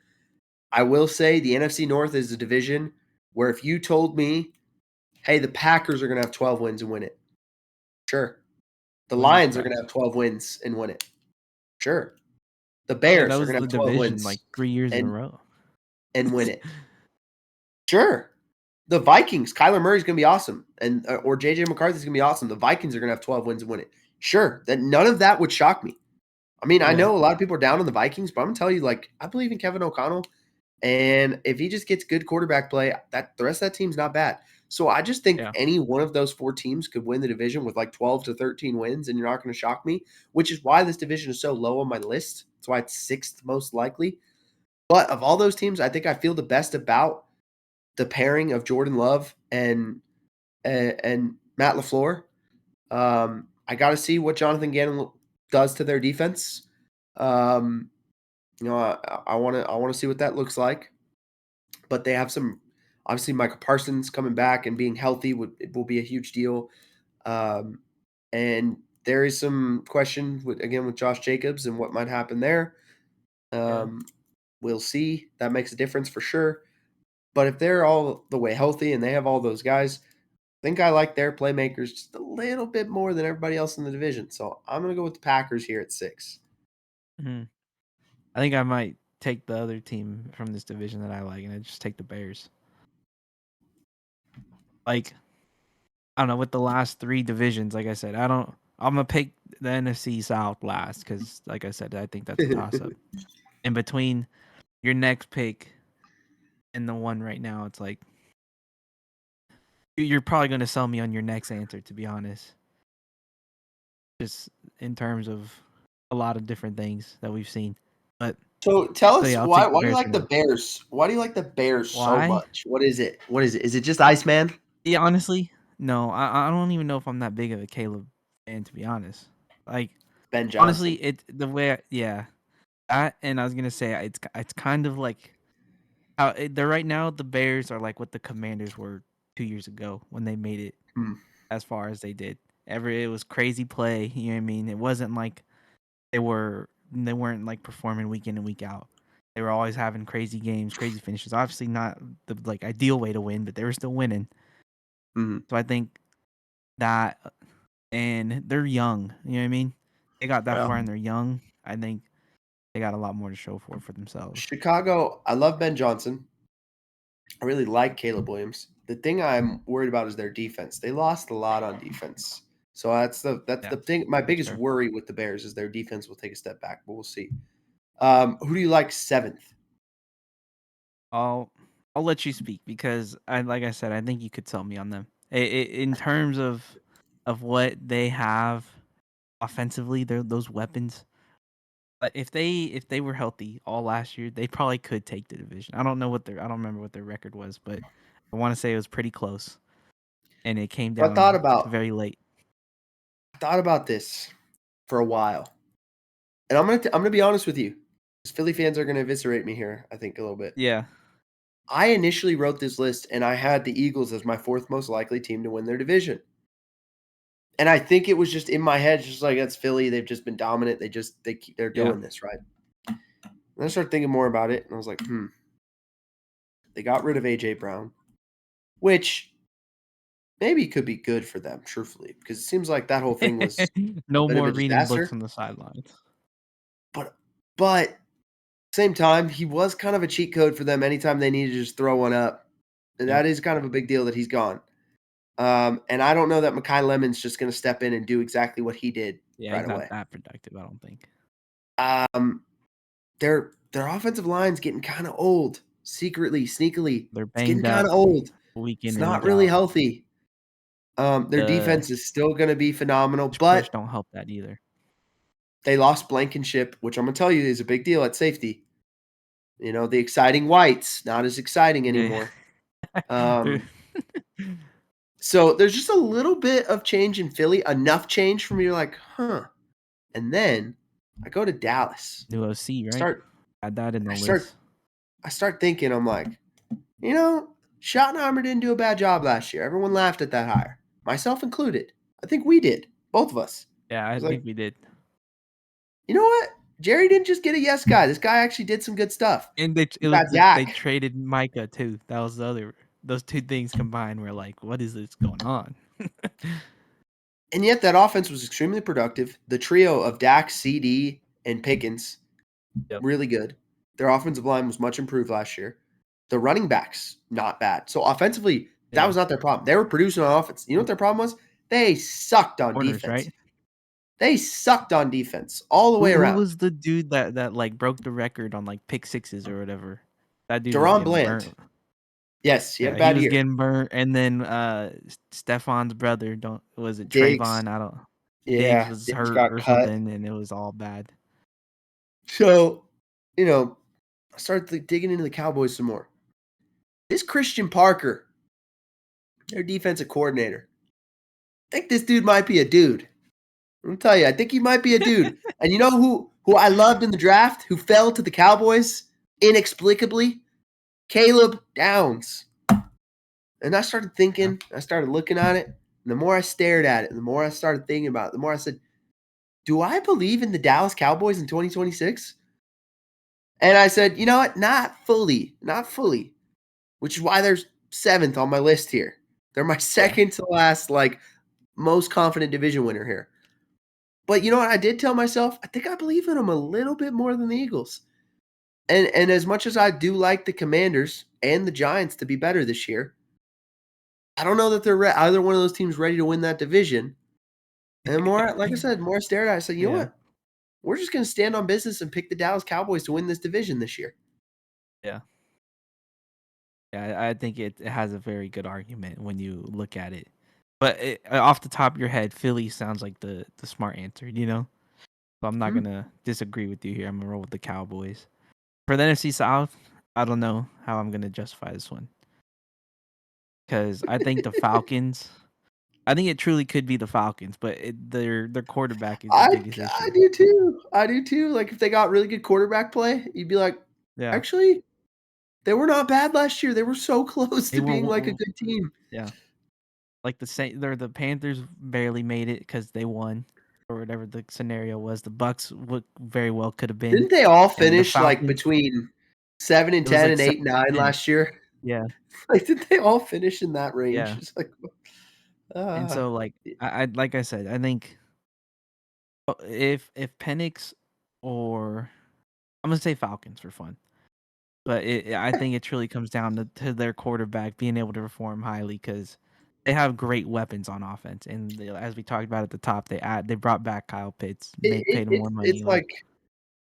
S1: I will say the NFC North is a division where if you told me, "Hey, the Packers are gonna have 12 wins and win it." Sure. The
S2: Wouldn't be
S1: Lions are gonna
S2: surprised.
S1: have 12 wins and win it. Sure. The
S2: Yeah, that
S1: Bears are
S2: was
S1: gonna
S2: the
S1: have 12
S2: division like
S1: wins
S2: 3 years in a
S1: and
S2: row.
S1: win it. Sure. The Vikings, Kyler Murray's gonna be awesome, and or JJ McCarthy's gonna be awesome. The Vikings are gonna have 12 wins and win it. Sure, that none of that would shock me. I mean, I
S2: Yeah.
S1: know a lot of people are down on the Vikings, but I'm gonna tell you, like, I believe in Kevin O'Connell, and if he just gets good quarterback play, that the rest of that team's not bad. So I just think
S2: Yeah.
S1: any one of those 4 teams could win the division with like 12 to 13 wins, and you're not gonna shock me, which is why this division is so low on my list. That's why it's 6th most likely. But of all those teams, I think I feel the best about the pairing of Jordan Love and Matt LaFleur. I got to see what Jonathan Gannon does to their defense. Um, I want to see what that looks like. But they have some, obviously Michael Parsons coming back and being healthy will be a huge deal. Um, and there is some question with Josh Jacobs and what might happen there.
S2: Yeah.
S1: Um, we'll see. That makes a difference for sure. But if they're all the way healthy and they have all those guys, I think I like their playmakers just a little bit more than everybody else in the division. So I'm going to go with the Packers here at 6.
S2: Mhm. I think I might take the other team from this division that I like, and I just take the Bears. Like I don't know, with the last 3 divisions, like I said, I'm gonna pick the NFC South last because, like I said, I think that's a toss up. In between your next pick and the one right now, it's like you're probably gonna sell me on your next answer. To be honest, just in terms of a lot of different things that we've seen. But
S1: So tell
S2: so
S1: us
S2: yeah, I'll
S1: why
S2: take the
S1: why do you
S2: Bears for
S1: like the
S2: now.
S1: Bears? Why do you like the Bears so
S2: Why?
S1: much? What is it? What is it? Is it just Iceman?
S2: Yeah, honestly, no. I don't even know if I'm that big of a Caleb fan. To be honest, like
S1: Ben
S2: honestly,
S1: Johnson.
S2: yeah. And I was gonna say it's kind of like how they're right now. The Bears are like what the Commanders were 2 years ago when they made it
S1: Hmm.
S2: as far as they did. It was crazy play. You know what I mean? It wasn't like they weren't like performing week in and week out. They were always having crazy games, crazy finishes. Obviously not the like ideal way to win, but they were still winning.
S1: Hmm.
S2: So I think that and they're young. You know what I mean? They got that
S1: Yeah.
S2: far and they're young. I think they got a lot more to show for themselves.
S1: Chicago, I love Ben Johnson. I really like Caleb Williams. The thing I'm worried about is their defense. They lost a lot on defense. So that's
S2: Yeah,
S1: the thing. My
S2: that's
S1: biggest
S2: fair.
S1: worry with the Bears is their defense will take a step back, but we'll see. Who do you like 7th?
S2: I'll I'll let you speak because like I said, I think you could sell me on them. In terms of what they have offensively, those weapons. But if they were healthy all last year, they probably could take the division. I don't remember what their record was, but I want to say it was pretty close, and it came
S1: I thought
S2: down to
S1: about
S2: very late.
S1: I thought about this for a while, and I'm gonna be honest with you. 'Cause Philly fans are gonna eviscerate me here. I think a little bit.
S2: Yeah,
S1: I initially wrote this list, and I had the Eagles as my 4th most likely team to win their division. And I think it was just in my head, just like that's Philly. They've just been dominant. They're
S2: yeah,
S1: doing this right. And I started thinking more about it, and I was like, They got rid of AJ Brown, which maybe it could be good for them, truthfully, because it seems like that whole thing was
S2: No
S1: a bit of
S2: more
S1: a
S2: reading books
S1: disaster.
S2: on the sidelines.
S1: But same time, he was kind of a cheat code for them anytime they needed to just throw one up. And
S2: Yep.
S1: that is kind of a big deal that he's gone. And I don't know that Mekhi Lemon's just going to step in and do exactly what he did
S2: Yeah,
S1: right
S2: he's not
S1: away.
S2: that productive, I don't think.
S1: Their offensive line's getting kind of old, secretly, sneakily.
S2: They're
S1: It's getting
S2: banged
S1: kind
S2: up
S1: of old.
S2: week
S1: It's
S2: in and
S1: not
S2: week
S1: really
S2: out.
S1: healthy. Their
S2: The
S1: defense is still going to be phenomenal,
S2: push
S1: but
S2: don't help that either.
S1: they lost Blankenship, which I'm going to tell you is a big deal at safety. You know, the exciting whites, not as exciting anymore.
S2: They're-
S1: So there's just a little bit of change in Philly, enough change for me to like, huh. And then I go to Dallas.
S2: New OC,
S1: I
S2: right?
S1: start
S2: Add that in the
S1: I
S2: list.
S1: start I start thinking, I'm like, you know, Schottenheimer didn't do a bad job last year. Everyone laughed at that hire, myself included. I think we did, both of us.
S2: Yeah, I
S1: It's like,
S2: think we did.
S1: you know what? Jerry didn't just get a yes guy. This guy actually did some good stuff.
S2: And
S1: He got
S2: they
S1: Dak.
S2: traded Micah too. That was the other. Those two things combined were like, what is this going on?
S1: And yet that offense was extremely productive. The trio of Dak, CD, and Pickens,
S2: Yep.
S1: really good. Their offensive line was much improved last year. The running backs, not bad. So offensively, that was not their problem. They were producing on offense. You know what their problem was? They sucked on
S2: Corners,
S1: defense.
S2: right?
S1: They sucked on defense all the way
S2: Who
S1: around.
S2: was the dude that like broke the record on like pick sixes or whatever? That dude was
S1: Deron
S2: getting
S1: Bland.
S2: burnt.
S1: Yes, he had
S2: Yeah,
S1: a
S2: he
S1: bad
S2: was
S1: year.
S2: getting burnt, and then Stefan's brother, was it
S1: Diggs.
S2: Trayvon? I don't. Diggs
S1: Yeah,
S2: was
S1: Diggs
S2: hurt
S1: got
S2: or
S1: cut.
S2: something, and it was all bad.
S1: So, you know, I started digging into the Cowboys some more. This Christian Parker, their defensive coordinator, I think this dude might be a dude. I'm gonna tell you, I think he might be a dude. And you know who I loved in the draft, who fell to the Cowboys inexplicably? Caleb Downs. And I started thinking, I started looking at it, and the more I stared at it, and the more I started thinking about it, the more I said, do I believe in the Dallas Cowboys in 2026? And I said, you know what? Not fully. Not fully. Which is why they're seventh on my list here. They're my second to last, like, most confident division winner here. But you know what? I did tell myself, I think I believe in them a little bit more than the Eagles. And as much as I do like the Commanders and the Giants to be better this year, I don't know that they're either one of those teams ready to win that division. And more, like I said, more I stared at it, I said, you know
S2: Yeah,
S1: what? We're just going to stand on business and pick the Dallas Cowboys to win this division this year.
S2: yeah. I think it has a very good argument when you look at it. But off the top of your head, Philly sounds like the smart answer, you know? So I'm not
S1: Hmm.
S2: going to disagree with you here. I'm going to roll with the Cowboys. For the NFC South, I don't know how I'm going to justify this one. Because I think the Falcons, I think it truly could be the Falcons, but their quarterback is the
S1: I
S2: biggest
S1: I
S2: issue.
S1: do too. I do too. Like if they got really good quarterback play, you'd be like,
S2: Yeah.
S1: actually, they were not bad last year. They were so close
S2: They
S1: to
S2: were,
S1: being like a good team.
S2: yeah. Like the Panthers barely made it because they won or whatever the scenario was. The Bucks very well could have been,
S1: Didn't they all
S2: and the
S1: finish like
S2: Falcons.
S1: between 7 and
S2: It was
S1: 10
S2: like
S1: and 8 and 9
S2: 7-10.
S1: last year?
S2: Yeah,
S1: Like, did they all finish in that range?
S2: yeah.
S1: It's like,
S2: And
S1: uh,
S2: so like I like I said, I think if Penix or I'm gonna say Falcons for fun. But I think it truly comes down to their quarterback being able to perform highly because they have great weapons on offense, and as we talked about at the top, they brought back Kyle Pitts, paid him more money.
S1: it's like,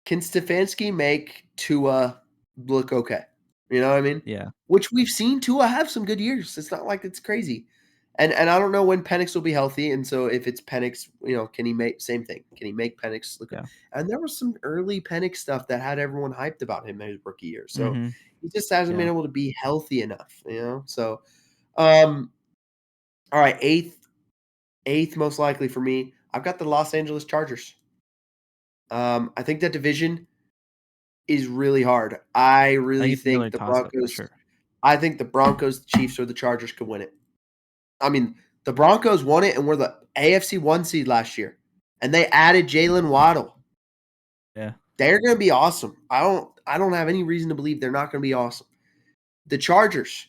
S1: can Stefanski make Tua look okay? You know what I mean?
S2: Yeah,
S1: Which we've seen Tua have some good years. It's not like it's crazy. And I don't know when Penix will be healthy. And so if it's Penix, you know, can he make same thing? Can he make Penix look good?
S2: yeah,
S1: And there was some early Penix stuff that had everyone hyped about him in his rookie year. So
S2: mm-hmm,
S1: he just hasn't been
S2: yeah.
S1: able to be healthy enough, you know? So um all right, eighth most likely for me. I've got the Los Angeles Chargers. I think that division is really hard. I
S2: I think
S1: really
S2: it's another
S1: think the
S2: toss up for
S1: Broncos
S2: sure.
S1: I think the Broncos, the Chiefs, or the Chargers could win it. I mean, the Broncos won it and were the AFC 1 seed last year. And they added Jalen Waddle.
S2: Yeah,
S1: They're going to be awesome. I don't have any reason to believe they're not going to be awesome. The Chargers,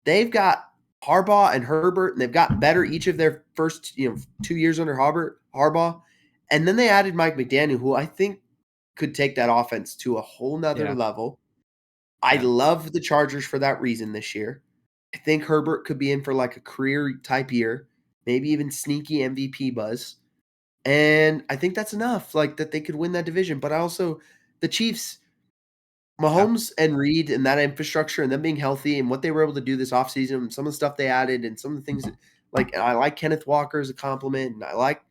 S1: they've got Harbaugh and Herbert, and they've gotten better each of their first 2 years under Harbaugh, and then they added Mike McDaniel, who I think could take that offense to a whole nother
S2: Yeah.
S1: level. I love the Chargers for that reason this year. I think Herbert could be in for like a career type year, maybe even sneaky MVP buzz. And I think that's enough, like that they could win that division. But also the Chiefs, Mahomes and Reed and that infrastructure and them being healthy and what they were able to do this offseason and some of the stuff they added and some of the things that, like I like Kenneth Walker as a compliment and I like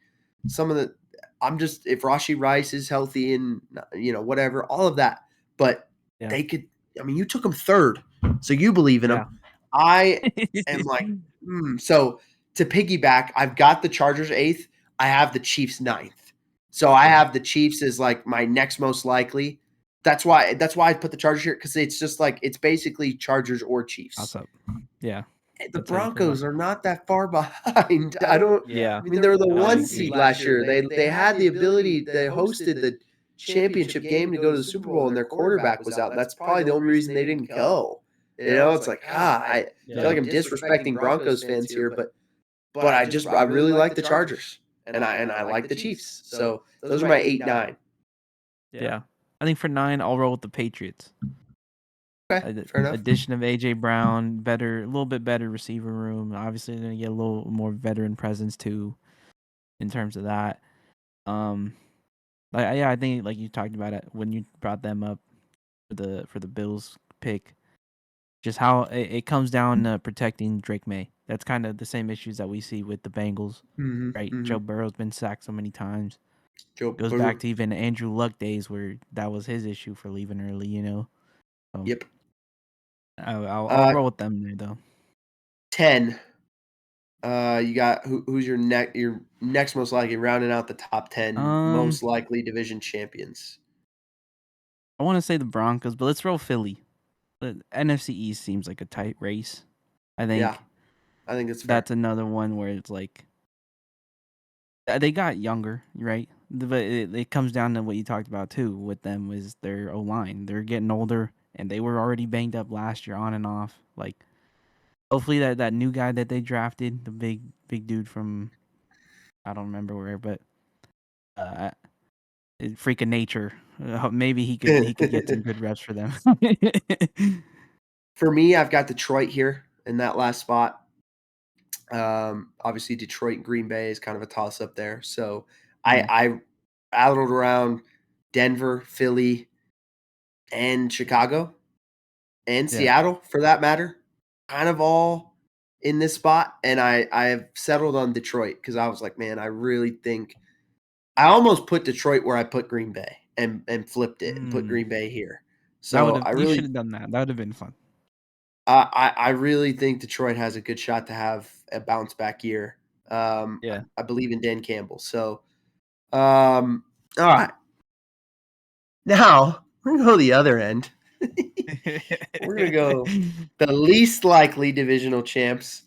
S1: some of the I'm just if Rashee Rice is healthy and whatever, all of that. But they could you took them third. So you believe in them. I am like, so to piggyback, I've got the Chargers 8th. I have the Chiefs 9th. So I have the Chiefs as like my next most likely. That's why I put the Chargers here because it's just like it's basically Chargers or Chiefs.
S2: Awesome. Yeah.
S1: The Broncos are not that far behind. I don't.
S2: Yeah.
S1: I mean, they were the
S2: I
S1: one
S2: agree.
S1: seed last year. They had the ability. They hosted the championship game to go to the Super Bowl, and their quarterback was out. And that's probably the only reason they didn't go. It's like I feel like I'm disrespecting Broncos fans here, but I really like the Chargers, and I like the Chiefs. So those are my 8, 9.
S2: Yeah. I think for 9, I'll roll with the Patriots.
S1: Okay, fair enough.
S2: Addition of AJ Brown, a little bit better receiver room. Obviously, they're gonna get a little more veteran presence too, in terms of that. I think like you talked about it when you brought them up for the Bills pick, just how it comes down to protecting Drake May. That's kind of the same issues that we see with the Bengals, right? Joe Burrow's been sacked so many times. Goes back to even Andrew Luck days where that was his issue for leaving early. So,
S1: yep.
S2: I'll roll with them there though.
S1: 10. You got who's your next most likely rounding out the top 10 most likely division champions?
S2: I want to say the Broncos, but let's roll Philly. The NFC East seems like a tight race. I think.
S1: Yeah, I think it's fair.
S2: That's another one where it's like they got younger, right? But it comes down to what you talked about too with them is their O-line. They're getting older, and they were already banged up last year on and off. Like, hopefully that new guy that they drafted, the big dude from I don't remember where, but freak of nature. Maybe he could get some good reps for them.
S1: For me, I've got Detroit here in that last spot. Obviously, Detroit and Green Bay is kind of a toss up there. So I battled around Denver, Philly, and Chicago, and Seattle for that matter, kind of all in this spot. And I have settled on Detroit because I was like, man, I really think I almost put Detroit where I put Green Bay and flipped it and put Green Bay here. So
S2: you should have done that. That would have been fun.
S1: I really think Detroit has a good shot to have a bounce back year. I believe in Dan Campbell. So, all right. Now we're gonna go the other end. We're gonna go the least likely divisional champs.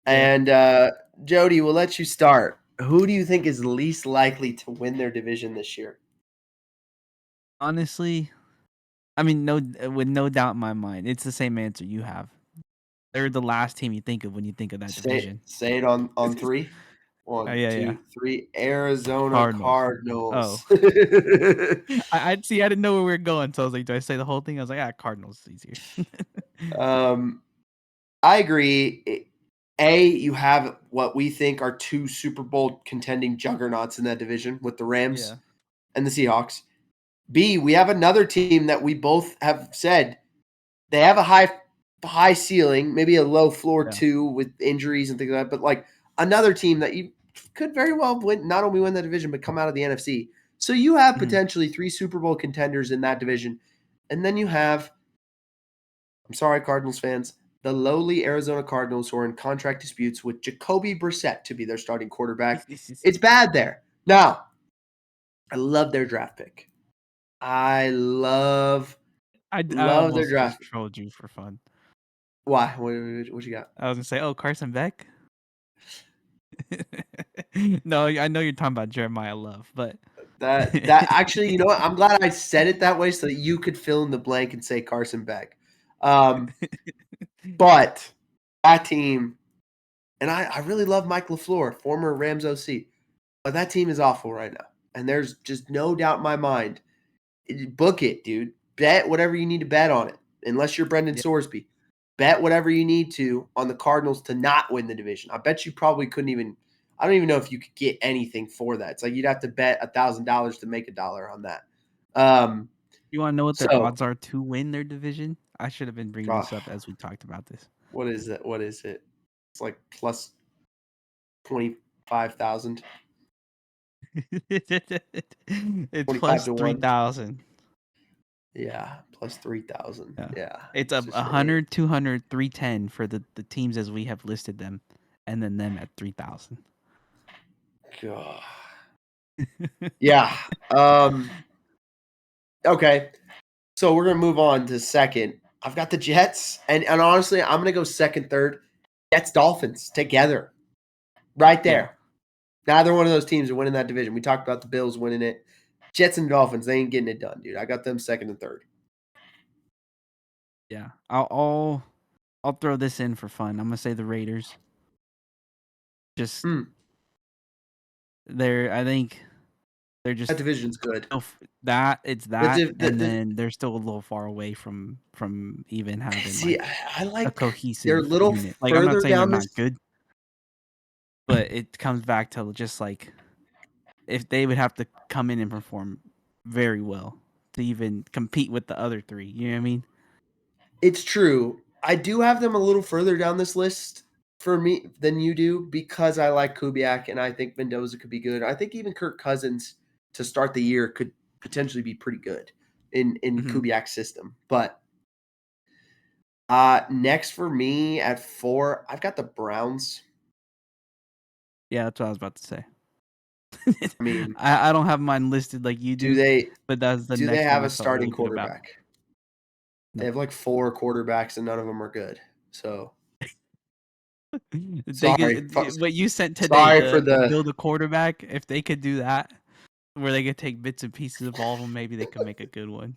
S1: And Jodye, we'll let you start. Who do you think is least likely to win their division this year?
S2: Honestly, I mean, with no doubt in my mind, it's the same answer you have. They're the last team you think of when you think of that division.
S1: Say it on 3. 1, 2, 3. Arizona Cardinals.
S2: Oh. I see. I didn't know where we were going, so I was like, "Do I say the whole thing?" I was like, Cardinals is easier."
S1: I agree. You have what we think are 2 Super Bowl contending juggernauts in that division with the Rams and the Seahawks. B, we have another team that we both have said they have a high ceiling, maybe a low floor too with injuries and things like that, but like another team that you could very well win, not only win the division, but come out of the NFC. So you have potentially 3 Super Bowl contenders in that division. And then you have, I'm sorry, Cardinals fans, the lowly Arizona Cardinals who are in contract disputes with Jacoby Brissett to be their starting quarterback. It's bad there. Now, I love their draft pick. I love their draft.
S2: I trolled you for fun.
S1: Why? What you got?
S2: I was gonna say, Carson Beck. No, I know you're talking about Jeremiah Love, but
S1: that actually, you know what? I'm glad I said it that way so that you could fill in the blank and say Carson Beck. But that team, and I really love Mike LaFleur, former Rams OC, but that team is awful right now. And there's just no doubt in my mind. Book it, dude. Bet whatever you need to bet on it, unless you're Brendan Sorsby. Bet whatever you need to on the Cardinals to not win the division. I bet you probably couldn't even – I don't even know if you could get anything for that. It's like you'd have to bet $1,000 to make $1 on that.
S2: You want to know what their
S1: So,
S2: odds are to win their division? I should have been bringing this up as we talked about this.
S1: what is it? What is it? It's like plus 25,000.
S2: It's plus 3,000.
S1: Yeah, plus 3,000. Yeah.
S2: It's 100, 200, 310 for the teams as we have listed them, and then them at 3,000.
S1: God. Yeah. Okay. So we're gonna move on to second. I've got the Jets, and honestly, I'm gonna go second, third. Jets, Dolphins together, right there. Yeah. Neither one of those teams are winning that division. We talked about the Bills winning it. Jets and Dolphins, they ain't getting it done, dude. I got them second and third.
S2: Yeah, I'll throw this in for fun. I'm gonna say the Raiders. Just I think they're just
S1: that division's good.
S2: And then they're still a little far away from even having a cohesive
S1: they're a little
S2: unit. Like, I'm not saying they're not good, but it comes back to just like if they would have to come in and perform very well to even compete with the other three. You know what I mean?
S1: It's true. I do have them a little further down this list for me than you do because I like Kubiak and I think Mendoza could be good. I think even Kirk Cousins to start the year could potentially be pretty good in Kubiak's system. But next for me at 4, I've got the Browns.
S2: Yeah, that's what I was about to say.
S1: I mean,
S2: I don't have mine listed like you do. But that's the next one.
S1: Do they have a starting quarterback? No. They have like 4 quarterbacks and none of them are good. So
S2: what you sent today to build a quarterback, if they could do that, where they could take bits and pieces of all of them, maybe they could make a good one.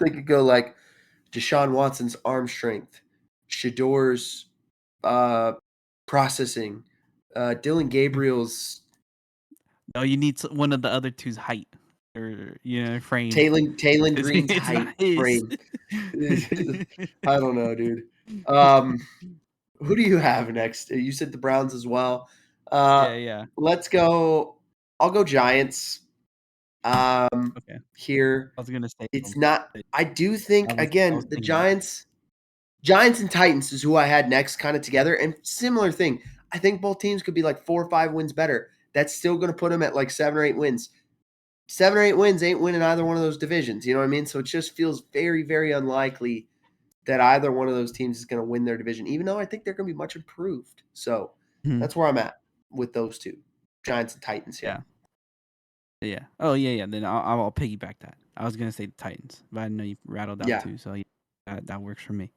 S1: They could go like Deshaun Watson's arm strength, Shador's processing, Dylan Gabriel's.
S2: No, you need one of the other two's height or frame.
S1: Taylon Green's height frame. I don't know, dude. Who do you have next? You said the Browns as well.
S2: Yeah.
S1: Let's go. I'll go Giants.
S2: Okay.
S1: Here.
S2: I was gonna say
S1: it's not. I do think the Giants and Titans is who I had next, kind of together, and similar thing. I think both teams could be like 4 or 5 wins better. That's still going to put them at like 7 or 8 wins. 7 or 8 wins ain't winning either one of those divisions. You know what I mean? So it just feels very, very unlikely that either one of those teams is going to win their division, even though I think they're going to be much improved. So that's where I'm at with those two, Giants and Titans here.
S2: Yeah. Oh, yeah. Then I'll piggyback that. I was going to say the Titans, but I know you rattled out too, so that works for me.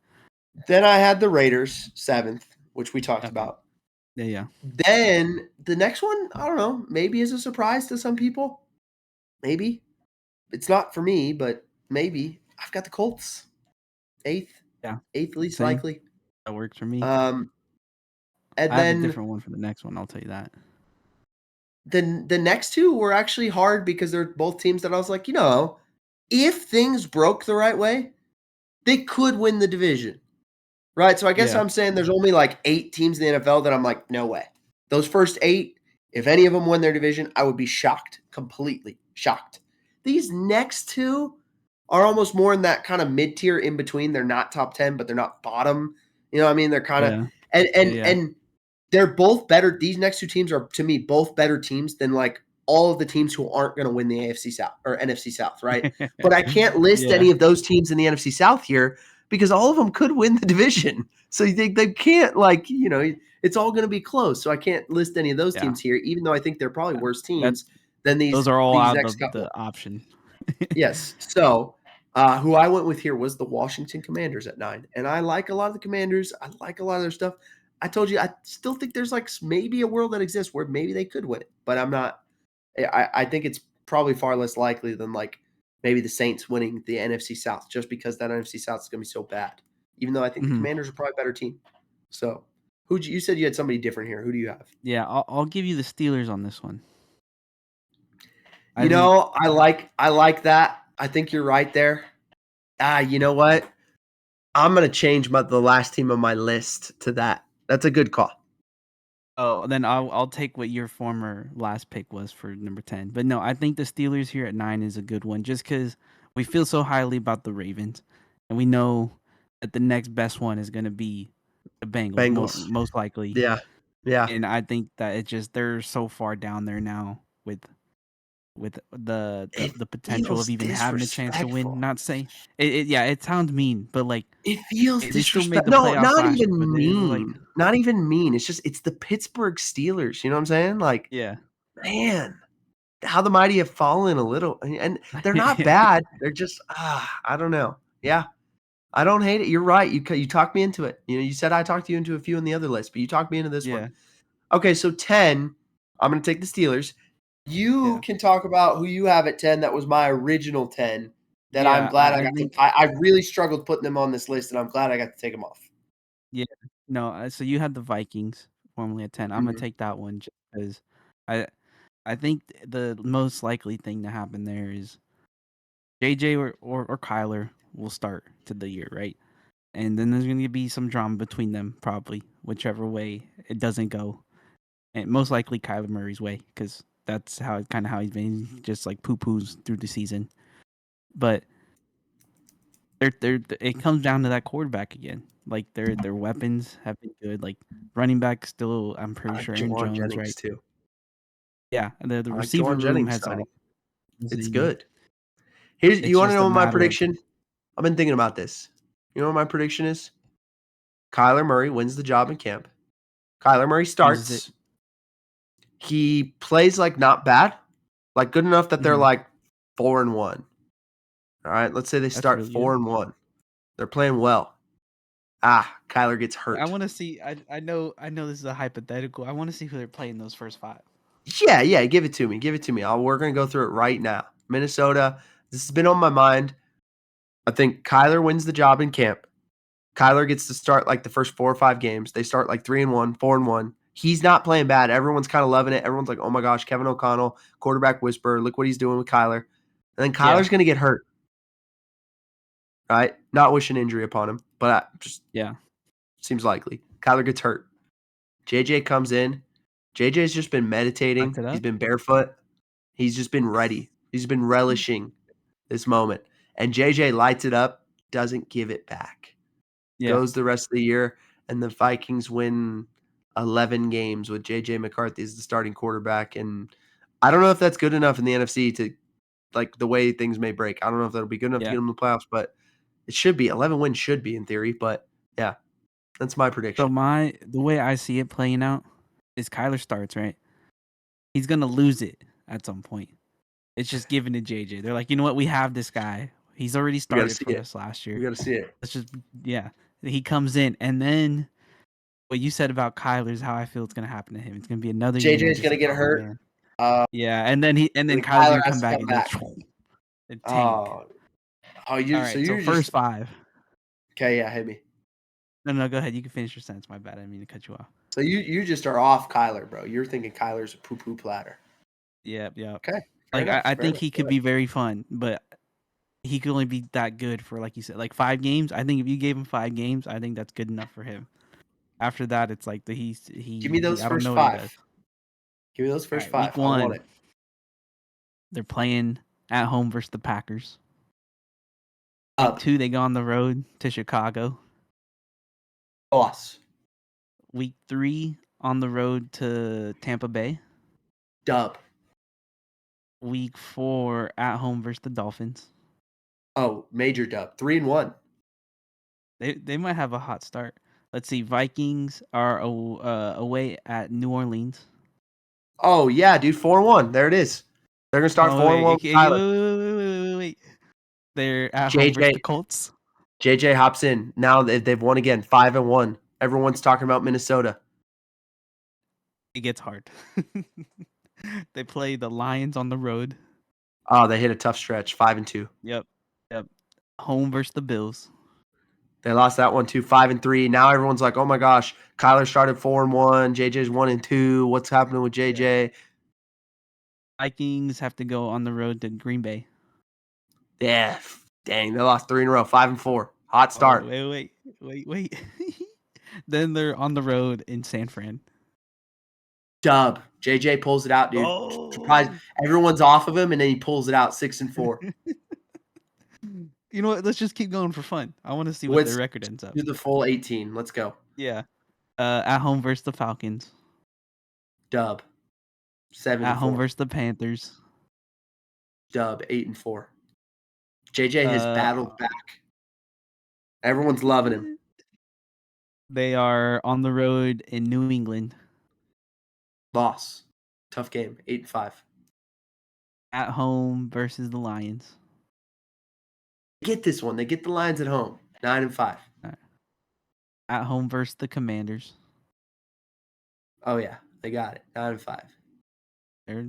S1: Then I had the Raiders 7th, which we talked about.
S2: Yeah.
S1: Then the next one, I don't know, maybe is a surprise to some people. Maybe. It's not for me, but maybe. I've got the Colts. 8th.
S2: Yeah.
S1: 8th least likely.
S2: That works for me.
S1: And
S2: I have a different one for the next one, I'll tell you that.
S1: The next two were actually hard because they're both teams that I was like, if things broke the right way, they could win the division. Right? So I guess I'm saying there's only like 8 teams in the NFL that I'm like, no way. Those first 8, if any of them win their division, I would be shocked. Completely shocked. These next 2 are almost more in that kind of mid-tier in between. They're not top 10, but they're not bottom. You know what I mean? They're kind of and they're both better. These next 2 teams are, to me, both better teams than like all of the teams who aren't going to win the AFC South or NFC South, right? But I can't list any of those teams in the NFC South here because all of them could win the division. So they can't, it's all going to be close. So I can't list any of those teams here, even though I think they're probably worse teams than these.
S2: Those are all
S1: these
S2: out
S1: next
S2: of
S1: couple.
S2: the option.
S1: Yes. So who I went with here was the Washington Commanders at 9. And I like a lot of the Commanders. I like a lot of their stuff. I told you, I still think there's like maybe a world that exists where maybe they could win it, but I'm not. I think it's probably far less likely than like maybe the Saints winning the NFC South, just because that NFC South is going to be so bad. Even though I think the Commanders are probably a better team. So You said you had somebody different here. Who do you have?
S2: Yeah, I'll give you the Steelers on this one.
S1: I like that. I think you're right there. You know what? I'm gonna change the last team on my list to that. That's a good call.
S2: Oh, then I'll take what your former last pick was for number 10. But no, I think the Steelers here at 9 is a good one, just because we feel so highly about the Ravens, and we know that the next best one is going to be the Bengals,
S1: Bengals.
S2: most likely.
S1: Yeah.
S2: And I think that they're so far down there now with
S1: It
S2: the potential of
S1: feels
S2: even having a chance to win.
S1: disrespectful.
S2: Not saying it. Yeah, it sounds mean, but like
S1: It feels
S2: they still made
S1: disrespectful.
S2: the
S1: No,
S2: playoffs
S1: not
S2: last year. But
S1: even
S2: it was like,
S1: mean. Not even mean. It's the Pittsburgh Steelers. You know what I'm saying? Like,
S2: yeah,
S1: man, how the mighty have fallen a little. And they're not bad. They're just I don't know. Yeah. I don't hate it. You're right. You talked me into it. You said I talked you into a few on the other list, but you talked me into this
S2: yeah,
S1: one. Okay, so 10, I'm going to take the Steelers. You
S2: yeah.
S1: can talk about who you have at 10. That was my original 10 that I'm
S2: Yeah,
S1: glad I
S2: I
S1: got to.
S2: think
S1: I really struggled putting them on this list, and I'm glad I got to take them off.
S2: yeah. No, so you had the Vikings formerly at 10. I'm gonna
S1: Mhm.
S2: take that one just because I I think the most likely thing to happen there is JJ or Kyler will start to the year, right? And then there's gonna be some drama between them, probably, whichever way it doesn't go. And most likely Kyler Murray's way, because that's how he's been, just like poo poos through the season. But it comes down to that quarterback again. Like their weapons have been good. Like running back still, I'm
S1: I
S2: pretty
S1: like
S2: sure Aaron
S1: Jawan
S2: Jones,
S1: Jennings
S2: right?
S1: too.
S2: Yeah, and the
S1: I like
S2: receiver
S1: Jawan
S2: room
S1: Jennings
S2: has
S1: signing. It's
S2: amazing.
S1: good. Here's
S2: It's
S1: you want to
S2: just a
S1: know what my
S2: matter of
S1: prediction? I've been thinking about this. You know what my prediction is? Kyler Murray wins the job in camp. Kyler Murray
S2: loses it.
S1: starts. He plays like not bad, like good enough that they're
S2: Mhm.
S1: like 4-1. All right, let's say they
S2: That's
S1: start
S2: really good.
S1: 4-1. They're playing well. Kyler gets
S2: I
S1: hurt.
S2: want to see. I know this is a hypothetical. I want to see who they're playing those first 5.
S1: Yeah, give it to me. Give it to me. We're gonna go through it right now. Minnesota. This has been on my mind. I think Kyler wins the job in camp. Kyler gets to start like the first 4 or 5 games. They start like 3-1, 4-1. He's not playing bad. Everyone's kind of loving it. Everyone's like, oh my gosh, Kevin O'Connell, quarterback whisperer. Look what he's doing with Kyler. And then
S2: Yeah,
S1: Kyler's going to get hurt, right? Not wishing injury upon him, but just
S2: yeah.
S1: seems likely. Kyler gets hurt. JJ comes in. JJ's just been
S2: Lights
S1: meditating.
S2: it
S1: He's
S2: up.
S1: been barefoot. He's just been ready. He's been relishing this moment. And JJ lights it up, doesn't give it back.
S2: Yeah,
S1: Goes the rest of the year, and the Vikings win 11 games with J.J. McCarthy as the starting quarterback. And I don't know if that's good enough in the NFC to like the way things may break. I don't know if that'll be good enough to
S2: yeah.
S1: get them in the playoffs, but it should be. 11 wins should be in theory. But yeah, that's my
S2: So
S1: prediction.
S2: the way I see it playing out is Kyler starts, right? He's gonna lose it at some point. It's just given to JJ. They're like, you know what? We have this guy. He's already
S1: We got to
S2: started
S1: see
S2: for
S1: it.
S2: us last
S1: We
S2: year.
S1: got to see it.
S2: Let's just yeah. He comes in, and then what you said about Kyler is how I feel it's gonna happen to him. It's gonna be another year,
S1: JJ's
S2: just
S1: going to
S2: like,
S1: get
S2: oh
S1: hurt.
S2: man,
S1: Uh,
S2: yeah. And then
S1: and
S2: Kyler's
S1: Kyler
S2: gonna
S1: has
S2: come
S1: to
S2: back
S1: come
S2: and
S1: back.
S2: just and tank.
S1: Oh,
S2: All
S1: so
S2: right, so
S1: you're
S2: first
S1: just
S2: 5.
S1: okay. Yeah, hit me.
S2: No, go ahead. You can finish your sentence. My bad. I didn't mean to cut you off.
S1: So you just are off Kyler, bro. You're thinking Kyler's a poo poo platter.
S2: Yep, yep.
S1: Okay, fair
S2: Like
S1: enough.
S2: I
S1: Fair
S2: think
S1: enough.
S2: he
S1: Go
S2: could
S1: ahead.
S2: be very fun, but he could only be that good for, like you said, like 5 games. I think if you gave him 5 games, I think that's good enough for him. After that, it's like
S1: Give me those
S2: I don't
S1: first
S2: know what he does.
S1: 5. Give me those
S2: All
S1: first
S2: right, week
S1: 5. I want
S2: 1,
S1: it.
S2: they're playing at home versus the Packers. Week
S1: Up.
S2: 2, they go on the road to Chicago.
S1: Loss.
S2: Week 3, on the road to Tampa Bay.
S1: Dub.
S2: Week 4, at home versus the Dolphins.
S1: Oh, major dub. 3-1.
S2: They might have a hot start. Let's see. Vikings are away at New Orleans.
S1: Oh, yeah, dude. 4-1. There it is. They're going to start
S2: Oh
S1: 4-1
S2: wait,
S1: with
S2: okay,
S1: Kyler.
S2: wait. They're at home versus
S1: JJ.
S2: the Colts.
S1: JJ hops in. Now they've won again. 5-1. Everyone's talking about Minnesota.
S2: It gets hard. They play the Lions on the road.
S1: Oh, they hit a tough stretch. 5-2.
S2: Yep. Home versus the Bills.
S1: They lost that one too, 5-3. Now everyone's like, "Oh my gosh, Kyler started 4-1, JJ's 1-2. What's happening with JJ?"
S2: Vikings have to go on the road to Green Bay.
S1: Yeah, dang, they lost 3 in a row, 5-4. Hot start.
S2: Wait. Then they're on the road in San Fran.
S1: Dub. JJ pulls it out, dude. Surprise! Everyone's off of him, and then he pulls it out, 6-4.
S2: You know what? Let's just keep going for fun. I want to see what their record ends up.
S1: Do the full 18. Let's go.
S2: Yeah. At home versus the Falcons.
S1: Dub. 7-4.
S2: At home versus the Panthers.
S1: Dub. 8-4. JJ has battled back. Everyone's loving him.
S2: They are on the road in New England.
S1: Loss. Tough game. 8-5.
S2: At home versus the Lions.
S1: Get this one. They get the Lions at home. 9-5.
S2: Right. At home versus the Commanders.
S1: Oh yeah, they got it. 9-5.
S2: They're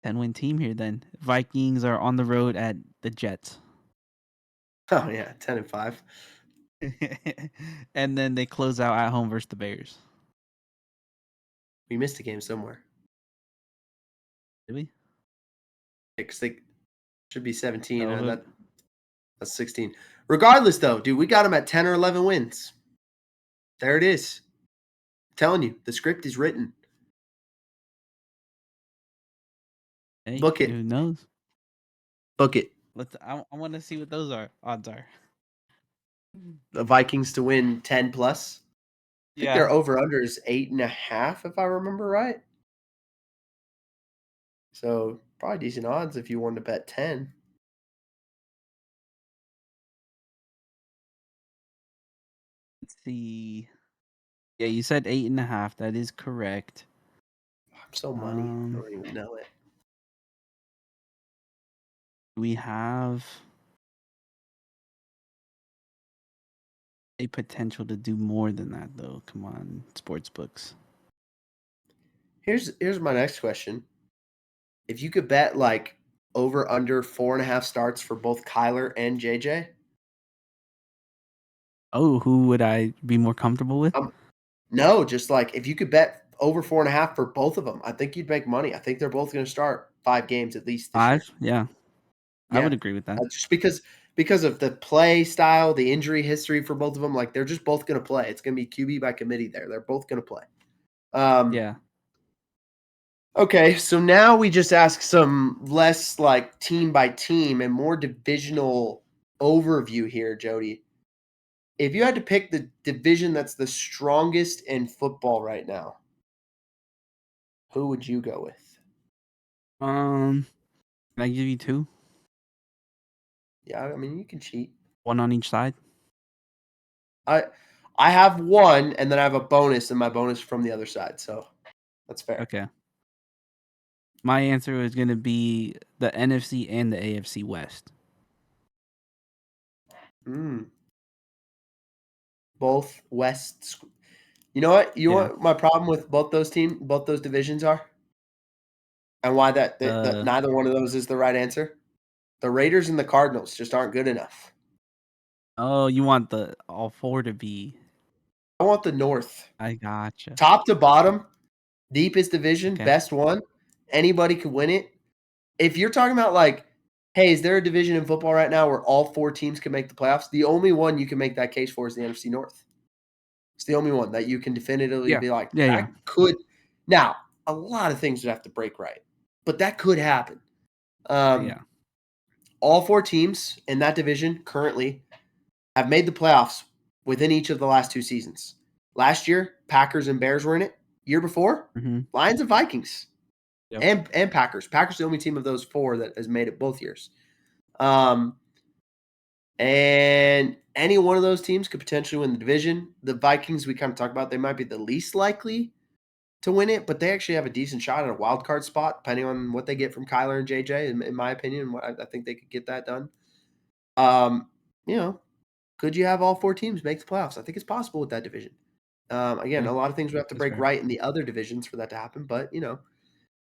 S2: 10-win team here. Then Vikings are on the road at the Jets.
S1: Oh yeah, 10-5.
S2: And then they close out at home versus the Bears.
S1: We missed a game somewhere.
S2: Did we?
S1: Because they should be 17.
S2: No,
S1: That's 16. Regardless, though, dude, we got them at 10 or 11 wins. There it is. I'm telling you, the script is written.
S2: Hey,
S1: Book it.
S2: who knows?
S1: Book it.
S2: I want to see what those odds are.
S1: The Vikings to win 10 plus. I think their over-under is 8.5, if I remember right. So probably decent odds if you wanted to bet 10.
S2: Let's see. Yeah, you said 8.5. That is correct.
S1: I'm so money. I don't even know it.
S2: We have a potential to do more than that, though. Come on, sports books.
S1: Here's my next question. If you could bet like over under 4.5 starts for both Kyler and JJ.
S2: Oh, who would I be more comfortable with?
S1: No, just like if you could bet over 4.5 for both of them, I think you'd make money. I think they're both going to start 5 games at least this year.
S2: 5? Yeah. I would agree with that.
S1: Just because of the play style, the injury history for both of them, like they're just both going to play. It's going to be QB by committee there. They're both going to play.
S2: Yeah.
S1: Okay, so now we just ask some less like team by team and more divisional overview here, Jody. If you had to pick the division that's the strongest in football right now, who would you go with?
S2: Can I give you 2?
S1: Yeah, I mean, you can cheat.
S2: 1 on each side?
S1: I have 1, and then I have a bonus, and my bonus from the other side, so that's fair.
S2: Okay. My answer is going to be the NFC and the AFC West.
S1: Both West. You know what? You know what my problem with both those divisions are? And why that neither one of those is the right answer? The Raiders and the Cardinals just aren't good enough.
S2: Oh, you want all 4 to be?
S1: I want the North.
S2: I gotcha.
S1: Top to bottom, deepest division, best one. Anybody could win it. If you're talking about like, hey, is there a division in football right now where all 4 teams can make the playoffs? The only one you can make that case for is the NFC North. It's the only one that you can definitively be like, that could. Now, a lot of things would have to break right, but that could happen. All 4 teams in that division currently have made the playoffs within each of the last 2 seasons. Last year, Packers and Bears were in it. Year before, Lions and Vikings. And Packers. Packers are the only team of those 4 that has made it both years. And any one of those teams could potentially win the division. The Vikings, we kind of talked about, they might be the least likely to win it, but they actually have a decent shot at a wild card spot, depending on what they get from Kyler and JJ, in my opinion. I think they could get that done. Could you have all 4 teams make the playoffs? I think it's possible with that division. Again, a lot of things would have to break right in the other divisions for that to happen, but,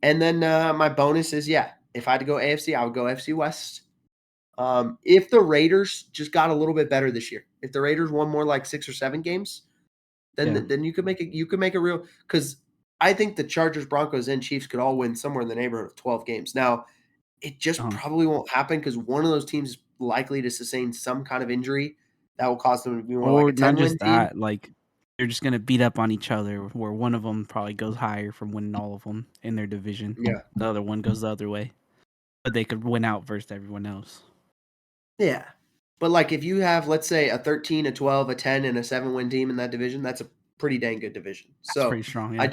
S1: And then my bonus is, if I had to go AFC, I would go AFC West. If the Raiders just got a little bit better this year, if the Raiders won more like 6 or 7 games, then you could make a real, because I think the Chargers, Broncos, and Chiefs could all win somewhere in the neighborhood of 12 games. Now, it just probably won't happen because one of those teams is likely to sustain some kind of injury that will cause them to be more like a 10-win
S2: not just
S1: team.
S2: that, like they're just gonna beat up on each other, where one of them probably goes higher from winning all of them in their division.
S1: Yeah.
S2: The other one goes the other way, but they could win out versus everyone else.
S1: Yeah. But like if you have, let's say, a 13, a 12, a 10, and a 7-win team in that division, that's a pretty dang good division.
S2: That's pretty strong. Yeah.
S1: I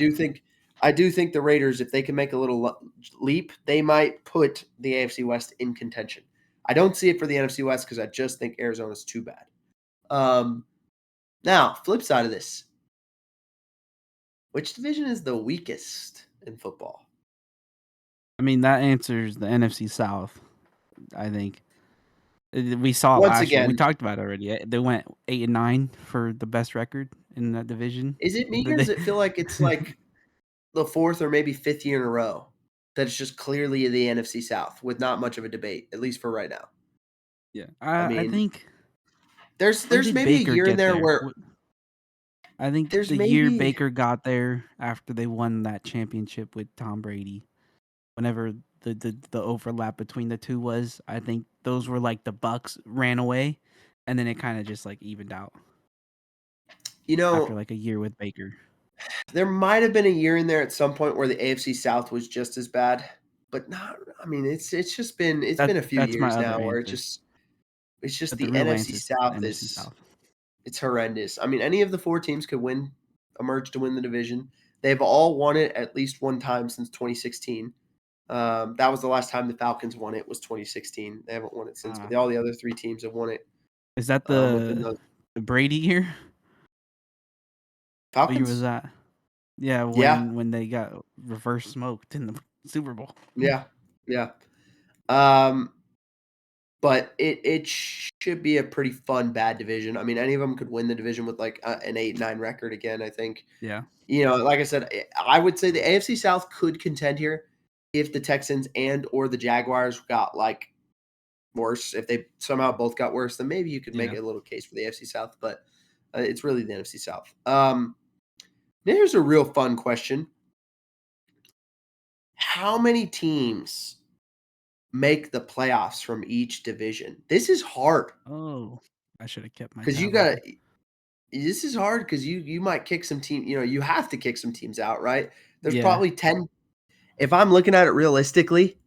S1: do think the Raiders, if they can make a little leap, they might put the AFC West in contention. I don't see it for the NFC West because I just think Arizona's too bad. Now, flip side of this. Which division is the weakest in football?
S2: I mean, that answers the NFC South, I think. We saw
S1: Once
S2: last year. We
S1: again,
S2: talked about it already. They went 8-9 for the best record in that division.
S1: is it me or does it feel like it's like the 4th or maybe 5th year in a row that it's just clearly the NFC South with not much of a debate, at least for right now?
S2: Yeah,
S1: I
S2: I
S1: mean,
S2: think
S1: there's maybe
S2: Baker
S1: a year in
S2: get
S1: there
S2: there?
S1: where
S2: I think
S1: there's
S2: the year
S1: maybe
S2: Baker got there after they won that championship with Tom Brady, whenever the overlap between the two was, I think those were like the Bucks ran away, and then it kind of just like evened out after like a year with Baker.
S1: there might have been a year in there at some point where the AFC South was just as bad, but not. I mean, it's just been been a few
S2: That's my
S1: years
S2: other
S1: now where
S2: answer.
S1: it's just
S2: But
S1: the
S2: the real
S1: NFC
S2: answer is the
S1: South
S2: NFC South.
S1: it's horrendous. I mean, any of the 4 teams could emerge to win the division. They've all won it at least one time since 2016. That was the last time the Falcons won it, was 2016. They haven't won it since, but all the other 3 teams have won it.
S2: Is that
S1: Within
S2: the Brady year?
S1: Falcons?
S2: What year was that? Yeah, when they got reverse smoked in the Super Bowl.
S1: Yeah. But it should be a pretty fun bad division. I mean, any of them could win the division with like an 8-9 record again, I think.
S2: Yeah.
S1: Like I said, I would say the AFC South could contend here if the Texans and or the Jaguars got like worse. If they somehow both got worse, then maybe you could make a little case for the AFC South, but it's really the NFC South. Here's a real fun question. How many teams make the playoffs from each division? This is hard.
S2: Oh, I should have kept my
S1: Because this is hard because you might kick some team, you have to kick some teams out, right? There's probably 10. If I'm looking at it realistically,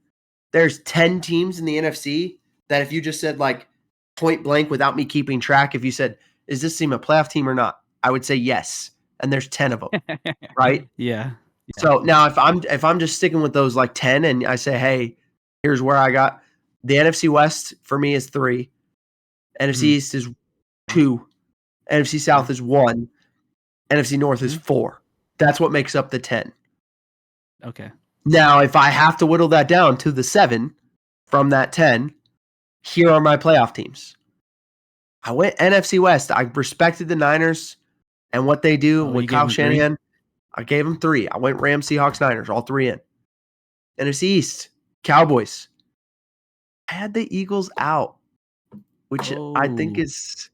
S1: there's 10 teams in the NFC that if you just said like point blank without me keeping track, if you said, is this team a playoff team or not? I would say yes. And there's 10 of them, right?
S2: Yeah.
S1: So now if I'm just sticking with those like 10 and I say, hey, here's where I got the NFC West for me is 3. NFC East is 2. NFC South is 1. NFC North is 4. That's what makes up the 10.
S2: Okay.
S1: Now, if I have to whittle that down to the 7 from that 10, here are my playoff teams. I went NFC West. I respected the Niners and what they do with Kyle Shanahan. 3? I gave them 3. I went Rams, Seahawks, Niners, all 3 in. NFC East, Cowboys. I had the Eagles out, which I think is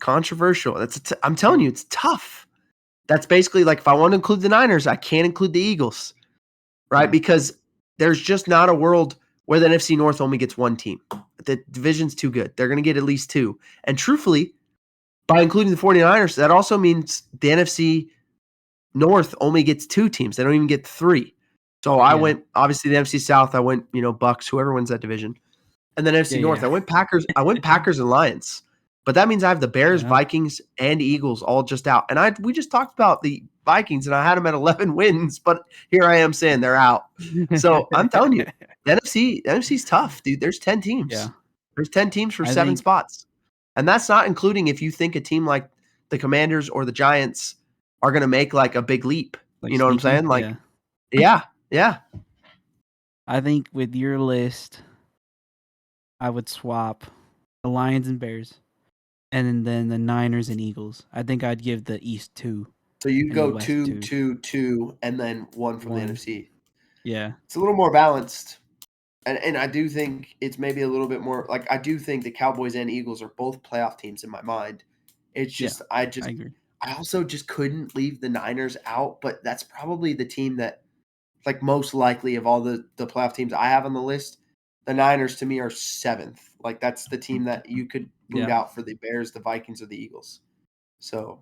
S1: controversial. I'm telling you, it's tough. That's basically like if I want to include the Niners, I can't include the Eagles, right? Yeah. Because there's just not a world where the NFC North only gets 1 team. The division's too good. They're going to get at least 2. And truthfully, by including the 49ers, that also means the NFC North only gets 2 teams. They don't even get 3. So I went, obviously, the NFC South, I went, Bucks, whoever wins that division. And then NFC North, I went Packers. I went Packers and Lions. But that means I have the Bears, Vikings, and Eagles all just out. And we just talked about the Vikings, and I had them at 11 wins, but here I am saying they're out. So I'm telling you, the NFC's tough, dude. There's 10 teams.
S2: Yeah.
S1: There's 10 teams for 7 spots. And that's not including if you think a team like the Commanders or the Giants are going to make like a big leap. Like, you know what I'm saying? Like, yeah.
S2: I think with your list, I would swap the Lions and Bears. And then the Niners and Eagles. I think I'd give the East 2.
S1: So you go 2, 2, 2, and then 1 from the NFC.
S2: Yeah.
S1: It's a little more balanced. And I do think it's maybe a little bit more like I do think the Cowboys and Eagles are both playoff teams in my mind. It's
S2: Yeah,
S1: just
S2: I agree.
S1: I also just couldn't leave the Niners out, but that's probably the team that like most likely of all the playoff teams I have on the list. The Niners to me are seventh. Like that's the team that you could boot
S2: Yeah,
S1: out for the Bears, the Vikings, or the Eagles. So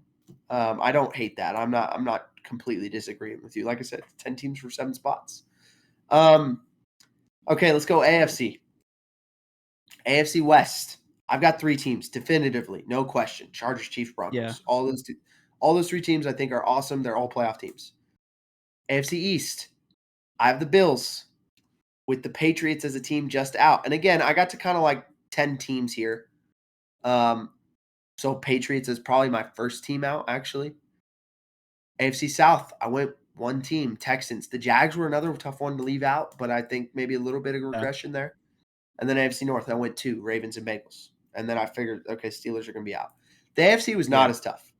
S1: I don't hate that. I'm not completely disagreeing with you. Like I said, 10 teams for 7 spots. Um, okay, let's go AFC. AFC West. I've got 3 teams definitively, no question. Chargers, Chiefs,
S2: yeah,
S1: Broncos. All those 3 teams I think are awesome. They're all playoff teams. AFC East. I have the Bills with the Patriots as a team just out. And again, I got to kind of like 10 teams here. So Patriots is probably my first team out, actually. AFC South, I went one team, Texans. The Jags were another tough one to leave out, but I think maybe a little bit of
S2: yeah,
S1: regression there. And then AFC North, I went 2, Ravens and Bengals. And then I figured, okay, Steelers are going to be out. The AFC was not
S2: yeah,
S1: as tough.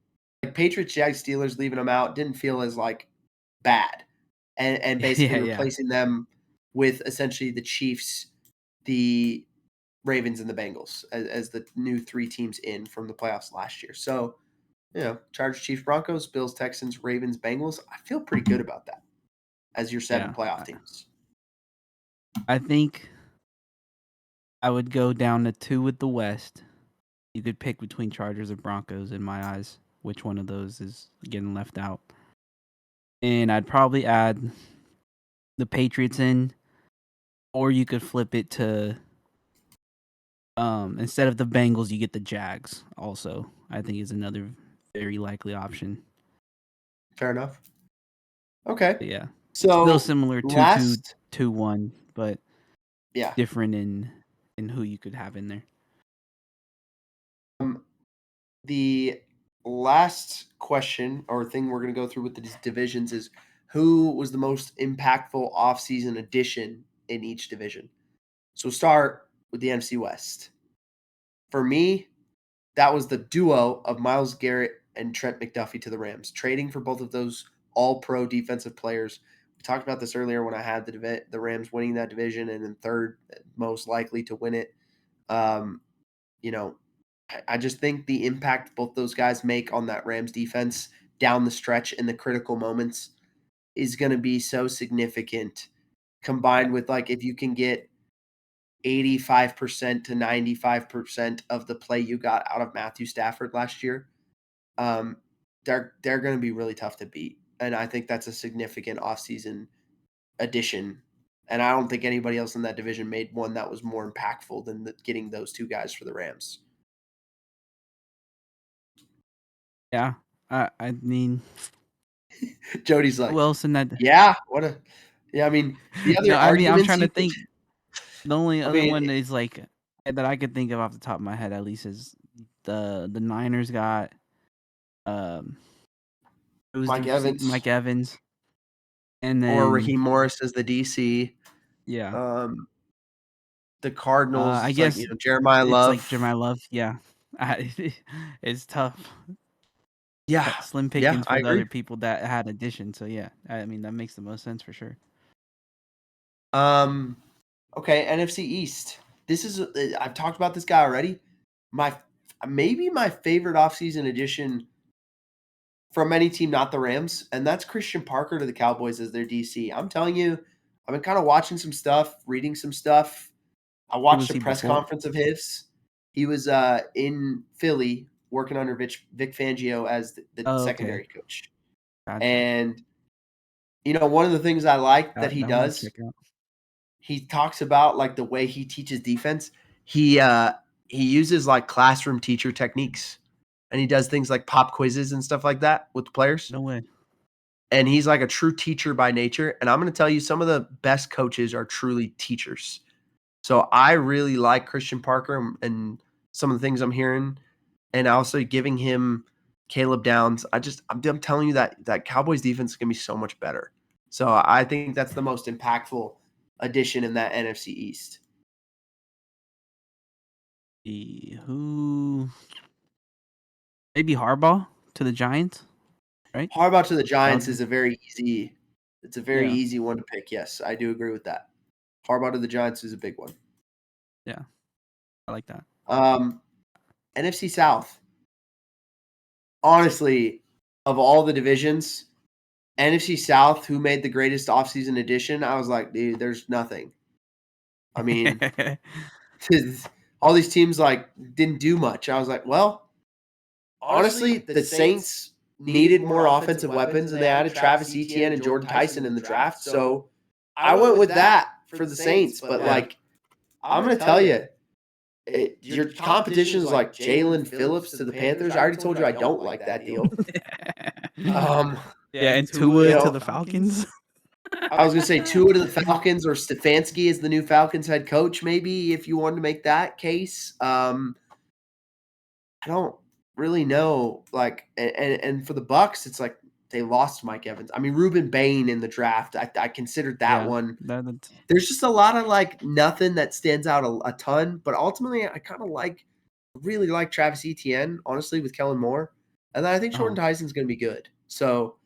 S1: Like Patriots, Jags, Steelers, leaving them out didn't feel as like bad. And basically
S2: yeah, yeah,
S1: replacing them with essentially the Chiefs, the Ravens, and the Bengals as the new 3 teams in from the playoffs last year. So, Chargers, Chiefs, Broncos, Bills, Texans, Ravens, Bengals. I feel pretty good about that as your 7
S2: yeah.
S1: playoff teams.
S2: I think I would go down to 2 with the West. You could pick between Chargers or Broncos in my eyes. Which one of those is getting left out? And I'd probably add the Patriots in, or you could flip it to instead of the Bengals, you get the Jags. Also, I think is another very likely option.
S1: Fair enough. Okay.
S2: But yeah, still
S1: So
S2: similar to
S1: last,
S2: 2-1, but
S1: yeah.
S2: different in who you could have in there.
S1: The last question or thing we're going to go through with these divisions is who was the most impactful offseason addition in each division. So start with the NFC West. For me, that was the duo of Myles Garrett and Trent McDuffie to the Rams, trading for both of those all-pro defensive players. We talked about this earlier when I had the Rams winning that division and then third most likely to win it. Um, you know, I just think the impact both those guys make on that Rams defense down the stretch in the critical moments is going to be so significant.
S2: Yeah,
S1: Combined with like if you can get 85% to 95% of the play you got out of Matthew Stafford last year, um, they're going to be really tough to beat. And I think that's a significant offseason addition. And I don't think anybody else in that division made one that was more impactful than getting those 2 guys for the Rams.
S2: yeah. I mean,
S1: Jody's
S2: who
S1: like,
S2: else in that?
S1: yeah, what a, yeah. I mean, the
S2: No,
S1: other
S2: I mean, I'm
S1: arguments
S2: trying to
S1: you could,
S2: think. The only
S1: I
S2: other
S1: mean,
S2: one is like that I could think of off the top of my head, at least, is the Niners got um who's the
S1: Mike
S2: receiver?
S1: Evans
S2: Mike Evans, and
S1: or
S2: then
S1: Raheem Morris as the DC.
S2: yeah,
S1: Um, the Cardinals,
S2: I
S1: it's like,
S2: guess
S1: Jeremiah
S2: it's like
S1: Love.
S2: Jeremiah Love. Yeah, it's tough.
S1: Yeah,
S2: Slim
S1: yeah,
S2: pickings
S1: I
S2: for the
S1: agree.
S2: other people that had addition. So yeah, I mean that makes the most sense for sure.
S1: Um, okay, NFC East. This is I've talked about this guy already. My maybe my favorite offseason addition from any team, not the Rams, and that's Christian Parker to the Cowboys as their DC. I'm telling you, I've been kind of watching some stuff, reading some stuff. I
S2: Who
S1: watched
S2: was
S1: a
S2: he
S1: press
S2: before?
S1: conference of his. He was in Philly working under Vic Fangio as the
S2: Oh, okay,
S1: secondary coach.
S2: gotcha.
S1: And one of the things I like that he
S2: That one I
S1: does,
S2: check out.
S1: he talks about like the way he teaches defense. He uses like classroom teacher techniques, and he does things like pop quizzes and stuff like that with the players.
S2: No way.
S1: And he's like a true teacher by nature. And I'm going to tell you, some of the best coaches are truly teachers. So I really like Christian Parker and some of the things I'm hearing, and also giving him Caleb Downs. I'm telling you that Cowboys defense is going to be so much better. So I think that's the most impactful addition in that NFC East.
S2: Who? Maybe Harbaugh to the Giants, right?
S1: Harbaugh to the
S2: That
S1: Giants
S2: would be
S1: is a very easy. It's a very
S2: yeah.
S1: easy one to pick. Yes, I do agree with that. Harbaugh to the Giants is a big one.
S2: Yeah, I like that.
S1: NFC South. Honestly, of all the divisions, NFC South, who made the greatest offseason addition, I was like, dude, there's nothing. I mean, all these teams like didn't do much. I was like, well, honestly, the Saints needed more offensive weapons, and they added Travis Etienne and Jordan Tyson in the draft. So I went with that for the Saints. But like, I'm gonna tell you, your competition is like Jalen Phillips to the Panthers. I already told you I don't like that deal.
S2: Yeah, and Tua to the Falcons.
S1: I was gonna say Tua to the Falcons or Stefanski is the new Falcons head coach. Maybe if you wanted to make that case. I don't really know. Like, and for the Bucks, it's like they lost Mike Evans. I mean, Ruben Bain in the draft. I considered that one. There's just a lot of like nothing that stands out a ton. But ultimately, I kind of really like Travis Etienne, honestly, with Kellen Moore, and then I think Jordan Tyson's going to be good. So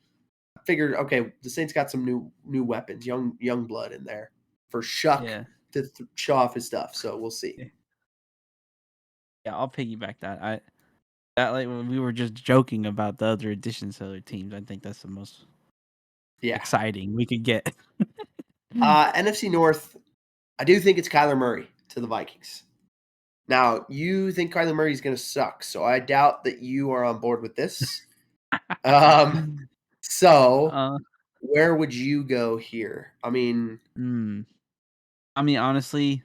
S1: I figured, okay, the Saints got some new weapons, young blood in there for Shuck to show off his stuff. So we'll see.
S2: Yeah, I'll piggyback that. That like when we were just joking about the other additions to other teams, I think that's the most exciting we could get.
S1: NFC North, I do think it's Kyler Murray to the Vikings. Now, you think Kyler Murray is going to suck, so I doubt that you are on board with this. So where would you go here? I mean,
S2: honestly,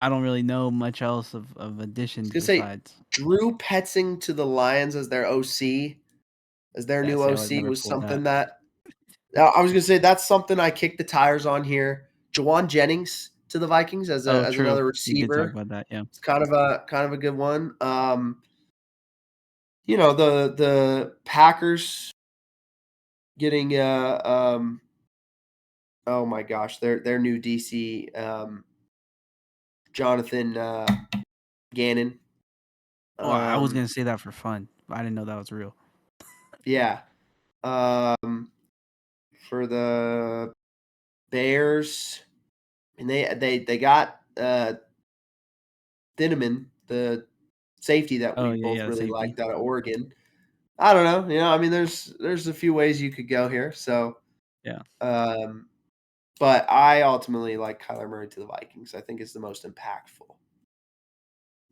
S2: I don't really know much else of additions besides
S1: Drew Petzing to the Lions as their OC, as their new OC was something that. I was gonna say that's something I kicked the tires on here. Jawan Jennings to the Vikings as another receiver.
S2: You did talk about that, yeah.
S1: It's kind of a good one. The Packers getting oh my gosh, their new DC Jonathan Gannon.
S2: I was gonna say that for fun, but I didn't know that was real.
S1: Yeah. For the Bears, and they got Thieneman, the safety that we both really liked out of Oregon. I don't know. I mean, there's a few ways you could go here. So
S2: yeah.
S1: But I ultimately like Kyler Murray to the Vikings. I think it's the most impactful.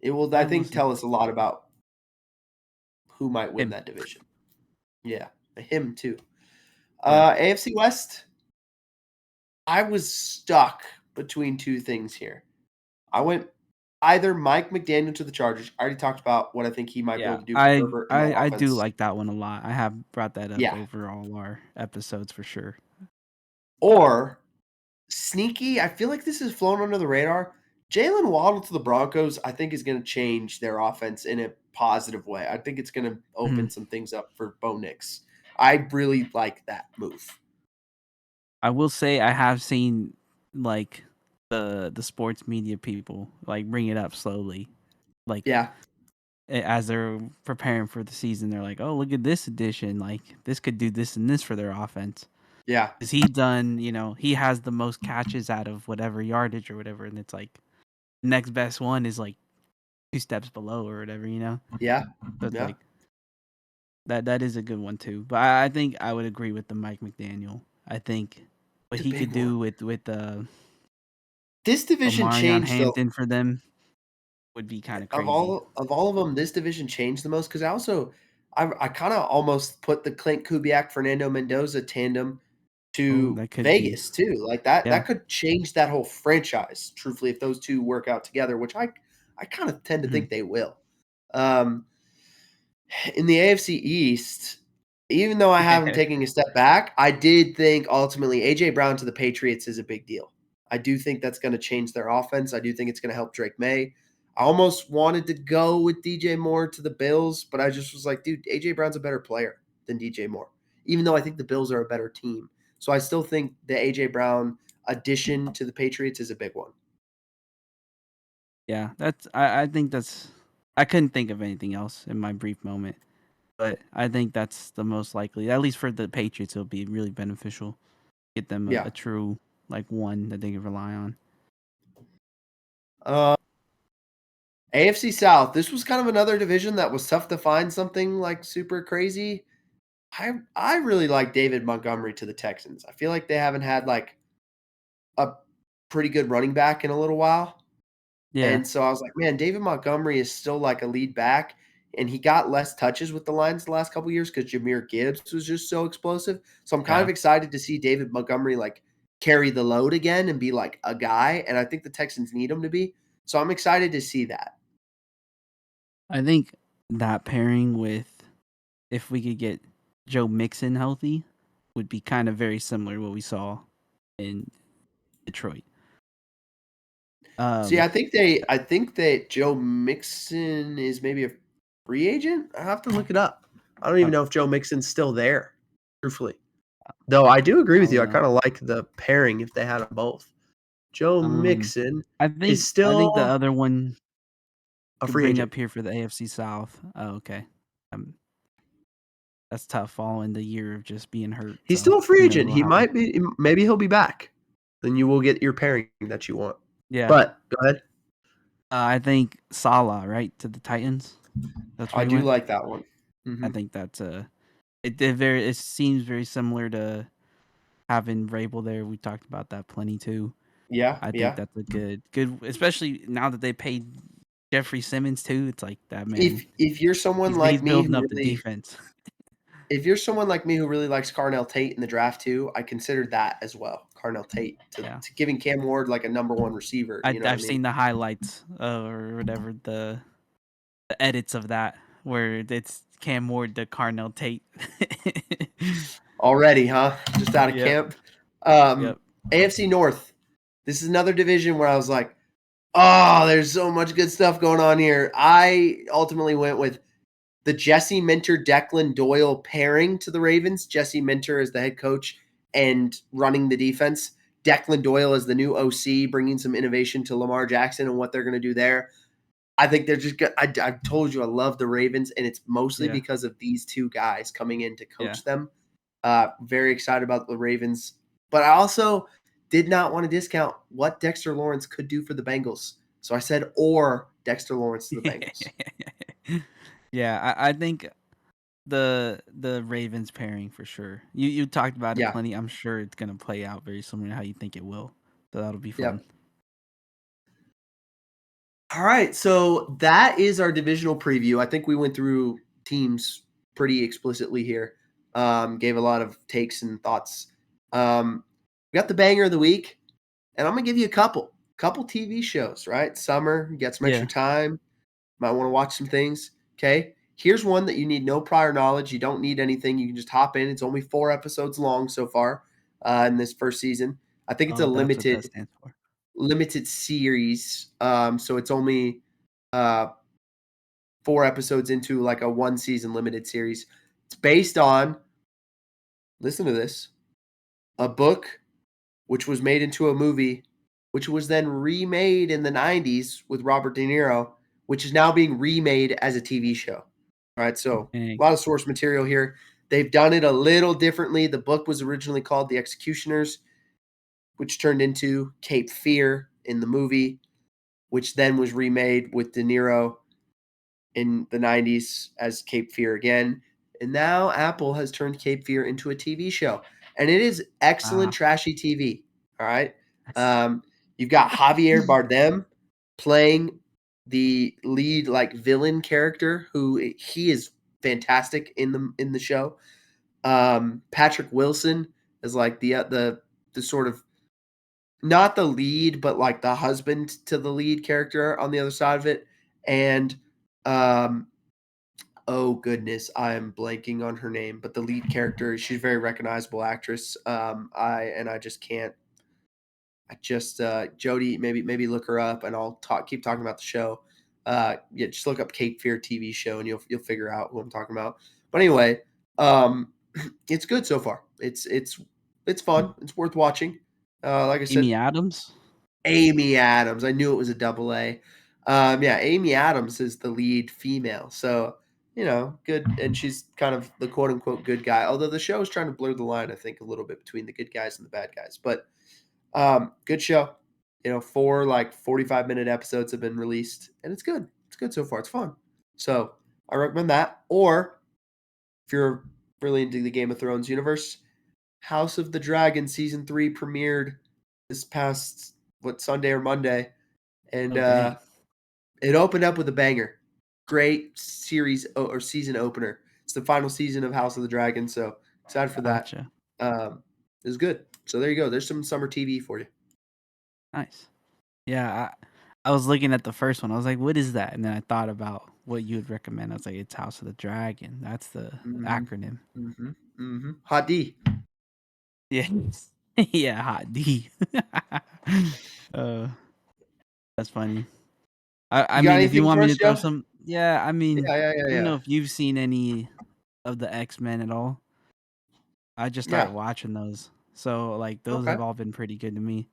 S1: It will, I think, tell us a lot about who might win that division. Yeah, him too. AFC West, I was stuck between two things here. I went either Mike McDaniel to the Chargers. I already talked about what I think he might be able to do for Herbert.
S2: I do like that one a lot. I have brought that up over all our episodes for sure.
S1: Or sneaky, I feel like this is flown under the radar. Jalen Waddle to the Broncos, I think, is going to change their offense in a positive way. I think it's going to open some things up for Bo Nix. I really like that move.
S2: I will say I have seen like the sports media people like bring it up slowly. Like as they're preparing for the season, they're like, "Oh, look at this addition! Like this could do this and this for their offense."
S1: Yeah,
S2: is he done? He has the most catches out of whatever yardage or whatever, and it's like next best one is like 2 steps below or whatever.
S1: Yeah,
S2: so it's like that is a good one too. But I think I would agree with the Mike McDaniel. I think what he could do with
S1: this division changed
S2: Hampton for them would be kind of crazy.
S1: Of all of them, this division changed the most because I kind of almost put the Clint Kubiak Fernando Mendoza tandem to Vegas too. Like that could change that whole franchise. Truthfully, if those two work out together, which I kind of tend to think they will. In the AFC East, even though I have him taking a step back, I did think ultimately AJ Brown to the Patriots is a big deal. I do think that's going to change their offense. I do think it's going to help Drake May. I almost wanted to go with DJ Moore to the Bills, but I just was like, dude, AJ Brown's a better player than DJ Moore, even though I think the Bills are a better team. So I still think the AJ Brown addition to the Patriots is a big one.
S2: Yeah, I think that's I couldn't think of anything else in my brief moment, but I think that's the most likely. At least for the Patriots, it'll be really beneficial. Get them a true like one that they can rely on?
S1: AFC South. This was kind of another division that was tough to find something like super crazy. I really like David Montgomery to the Texans. I feel like they haven't had like a pretty good running back in a little while.
S2: Yeah,
S1: And so I was like, man, David Montgomery is still like a lead back. And he got less touches with the Lions the last couple of years because Jahmyr Gibbs was just so explosive. So I'm kind of
S2: yeah.
S1: excited to see David Montgomery like carry the load again and be like a guy. And I think the Texans need him to be. So I'm excited to see that.
S2: I think that pairing with, if we could get Joe Mixon healthy, would be kind of very similar to what we saw in Detroit.
S1: See,
S2: Um,
S1: I think that Joe Mixon is maybe a free agent. I have to look it up. I don't even
S2: uh,
S1: know if Joe Mixon's still there, truthfully. Though I do agree with
S2: I'll
S1: you. I kind of like the pairing if they had them both. Joe Mixon is
S2: I think the
S1: still
S2: other one
S1: a
S2: could
S1: free
S2: bring
S1: agent.
S2: up here for the AFC South. Oh, okay. Um, that's tough following the year of just being hurt.
S1: He's
S2: So
S1: still a free
S2: who knows
S1: agent.
S2: what
S1: He
S2: happened?
S1: might be. Maybe he'll be back. Then you will get your pairing that you want.
S2: Yeah,
S1: But go ahead.
S2: I think Salah, right, to the Titans. That's where
S1: I
S2: he
S1: do
S2: went.
S1: like that one.
S2: I
S1: Hmm.
S2: think that's it seems very similar to having Vrabel there. We talked about that plenty too.
S1: Yeah,
S2: I think
S1: yeah.
S2: that's a good, especially now that they paid Jeffrey Simmons too. It's like that man.
S1: If you're someone
S2: He's
S1: like me
S2: building
S1: who
S2: up the
S1: really
S2: defense.
S1: If you're someone like me who really likes Carnell Tate in the draft too, I considered that as well. Carnell Tate
S2: Yeah,
S1: to giving Cam Ward like a number one receiver. You know what I
S2: I've
S1: mean?
S2: seen the highlights or whatever the edits of that where it's Cam Ward to Carnell Tate.
S1: Already, huh? Just out of
S2: Yep,
S1: camp.
S2: yep.
S1: AFC North. This is another division where I was like, oh, there's so much good stuff going on here. I ultimately went with the Jesse Minter Declan Doyle pairing to the Ravens. Jesse Minter is the head coach and running the defense. Declan Doyle is the new OC, bringing some innovation to Lamar Jackson and what they're going to do there. I think they're just good. I've told you I love the Ravens, and it's mostly
S2: Yeah,
S1: because of these two guys coming in to
S2: yeah.
S1: coach them. Very excited about the Ravens, but I also did not want to discount what Dexter Lawrence could do for the Bengals. So I said, or Dexter Lawrence to the Bengals.
S2: Yeah, I think the Ravens pairing for sure. You talked about it
S1: Yeah.
S2: plenty. I'm sure it's gonna play out very similar to how you think it will. So that'll be fun.
S1: Yep. All right, so that is our divisional preview. I think we went through teams pretty explicitly here. Gave a lot of takes and thoughts. We got the banger of the week, and I'm gonna give you a couple TV shows. Right, summer, you got some extra
S2: Yeah.
S1: time, might want to watch some things. Okay, here's one that you need no prior knowledge. You don't need anything. You can just hop in. It's only 4 episodes long so far in this first season. I think it's a
S2: Oh, that's what that
S1: limited
S2: stands for.
S1: limited series. So it's only uh, 4 episodes into like a one season limited series. It's based on, listen to this, a book which was made into a movie, which was then remade in the 90s with Robert De Niro, which is now being remade as a TV show. All right. So
S2: Dang.
S1: a lot of source material here. They've done it a little differently. The book was originally called The Executioners, which turned into Cape Fear in the movie, which then was remade with De Niro in the 90s as Cape Fear again. And now Apple has turned Cape Fear into a TV show. And it is excellent,
S2: Ah,
S1: trashy TV. All right.
S2: that's
S1: Um, you've got Javier Bardem playing the lead like villain character who he is fantastic in the show. Patrick Wilson is like the sort of not the lead, but like the husband to the lead character on the other side of it. And um, oh goodness, I am blanking on her name, but the lead character, she's a very recognizable actress. I just can't. I just Jodye, maybe look her up, and I'll keep talking about the show. Yeah, just look up Cape Fear TV show, and you'll figure out who I'm talking about. But anyway, um, it's good so far. It's fun. It's worth watching. Like I
S2: Amy
S1: said,
S2: Adams.
S1: Amy Adams. I knew it was a double A. Yeah, Amy Adams is the lead female. So, good. And she's kind of the quote unquote good guy. Although the show is trying to blur the line, I think, a little bit between the good guys and the bad guys. But Good show. 4 like 45-minute episodes have been released, and it's good. It's good so far. It's fun. So I recommend that. Or if you're really into the Game of Thrones universe, House of the Dragon season 3 premiered this past Sunday or Monday, and
S2: Oh dang.
S1: it opened up with a banger. Great series or season opener. It's the final season of House of the Dragon, so excited for that.
S2: Gotcha.
S1: It was good. So there you go. There's some summer TV for you.
S2: Nice. Yeah, I was looking at the first one. I was like, what is that? And then I thought about what you would recommend. I was like, it's House of the Dragon. That's the acronym.
S1: Hot D.
S2: Yeah. Yeah, hot D. uh, that's funny. I
S1: You got
S2: mean, if you
S1: anything
S2: want
S1: for
S2: me
S1: us,
S2: to throw
S1: Joe?
S2: some, yeah, I mean, I don't
S1: Yeah.
S2: know if you've seen any of the X-Men at all. I just started
S1: Yeah.
S2: watching those. So, like, those
S1: Okay.
S2: have all been pretty good to me.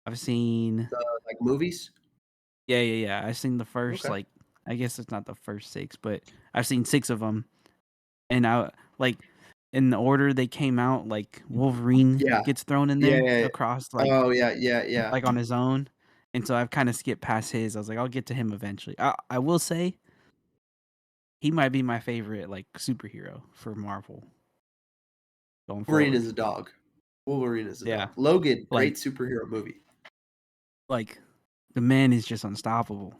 S2: I've seen,
S1: Like movies?
S2: yeah. I've seen the first,
S1: Okay.
S2: like, I guess it's not the first 6, but I've seen 6 of them. And I, like, in the order they came out, like, Wolverine
S1: Yeah.
S2: gets thrown in
S1: Yeah,
S2: there
S1: yeah, yeah.
S2: across, like,
S1: Oh, yeah.
S2: like on his own. And so I've kind of skipped past his. I was like, I'll get to him eventually. I will say, he might be my favorite, like, superhero for Marvel going
S1: Wolverine
S2: forward.
S1: is a dog. Wolverine is a
S2: Yeah.
S1: dog. Logan,
S2: Like,
S1: great superhero movie.
S2: the man is just unstoppable.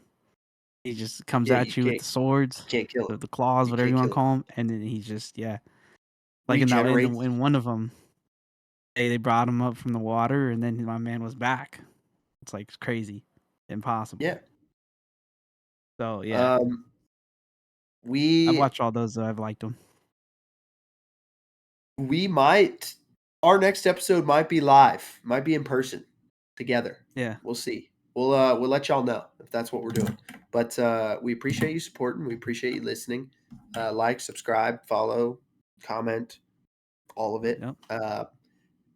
S2: He just comes
S1: Yeah, you
S2: at you with the swords,
S1: can't kill him.
S2: the claws,
S1: You
S2: whatever
S1: can't
S2: you want
S1: kill
S2: to
S1: him.
S2: call them, and then he's just like
S1: Regenerates.
S2: in one of them, they brought him up from the water, and then my man was back. It's like crazy, impossible.
S1: Yeah.
S2: So yeah, I've
S1: We
S2: watched all those. I've liked them.
S1: might our next episode might be live, might be in person together.
S2: Yeah.
S1: We'll see. We'll let y'all know if that's what we're doing. But we appreciate you supporting. We appreciate you listening. Like, subscribe, follow, comment, all of it.
S2: Yep.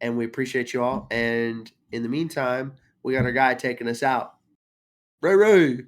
S1: And we appreciate you all. And in the meantime, we got our guy taking us out. Ray Ray.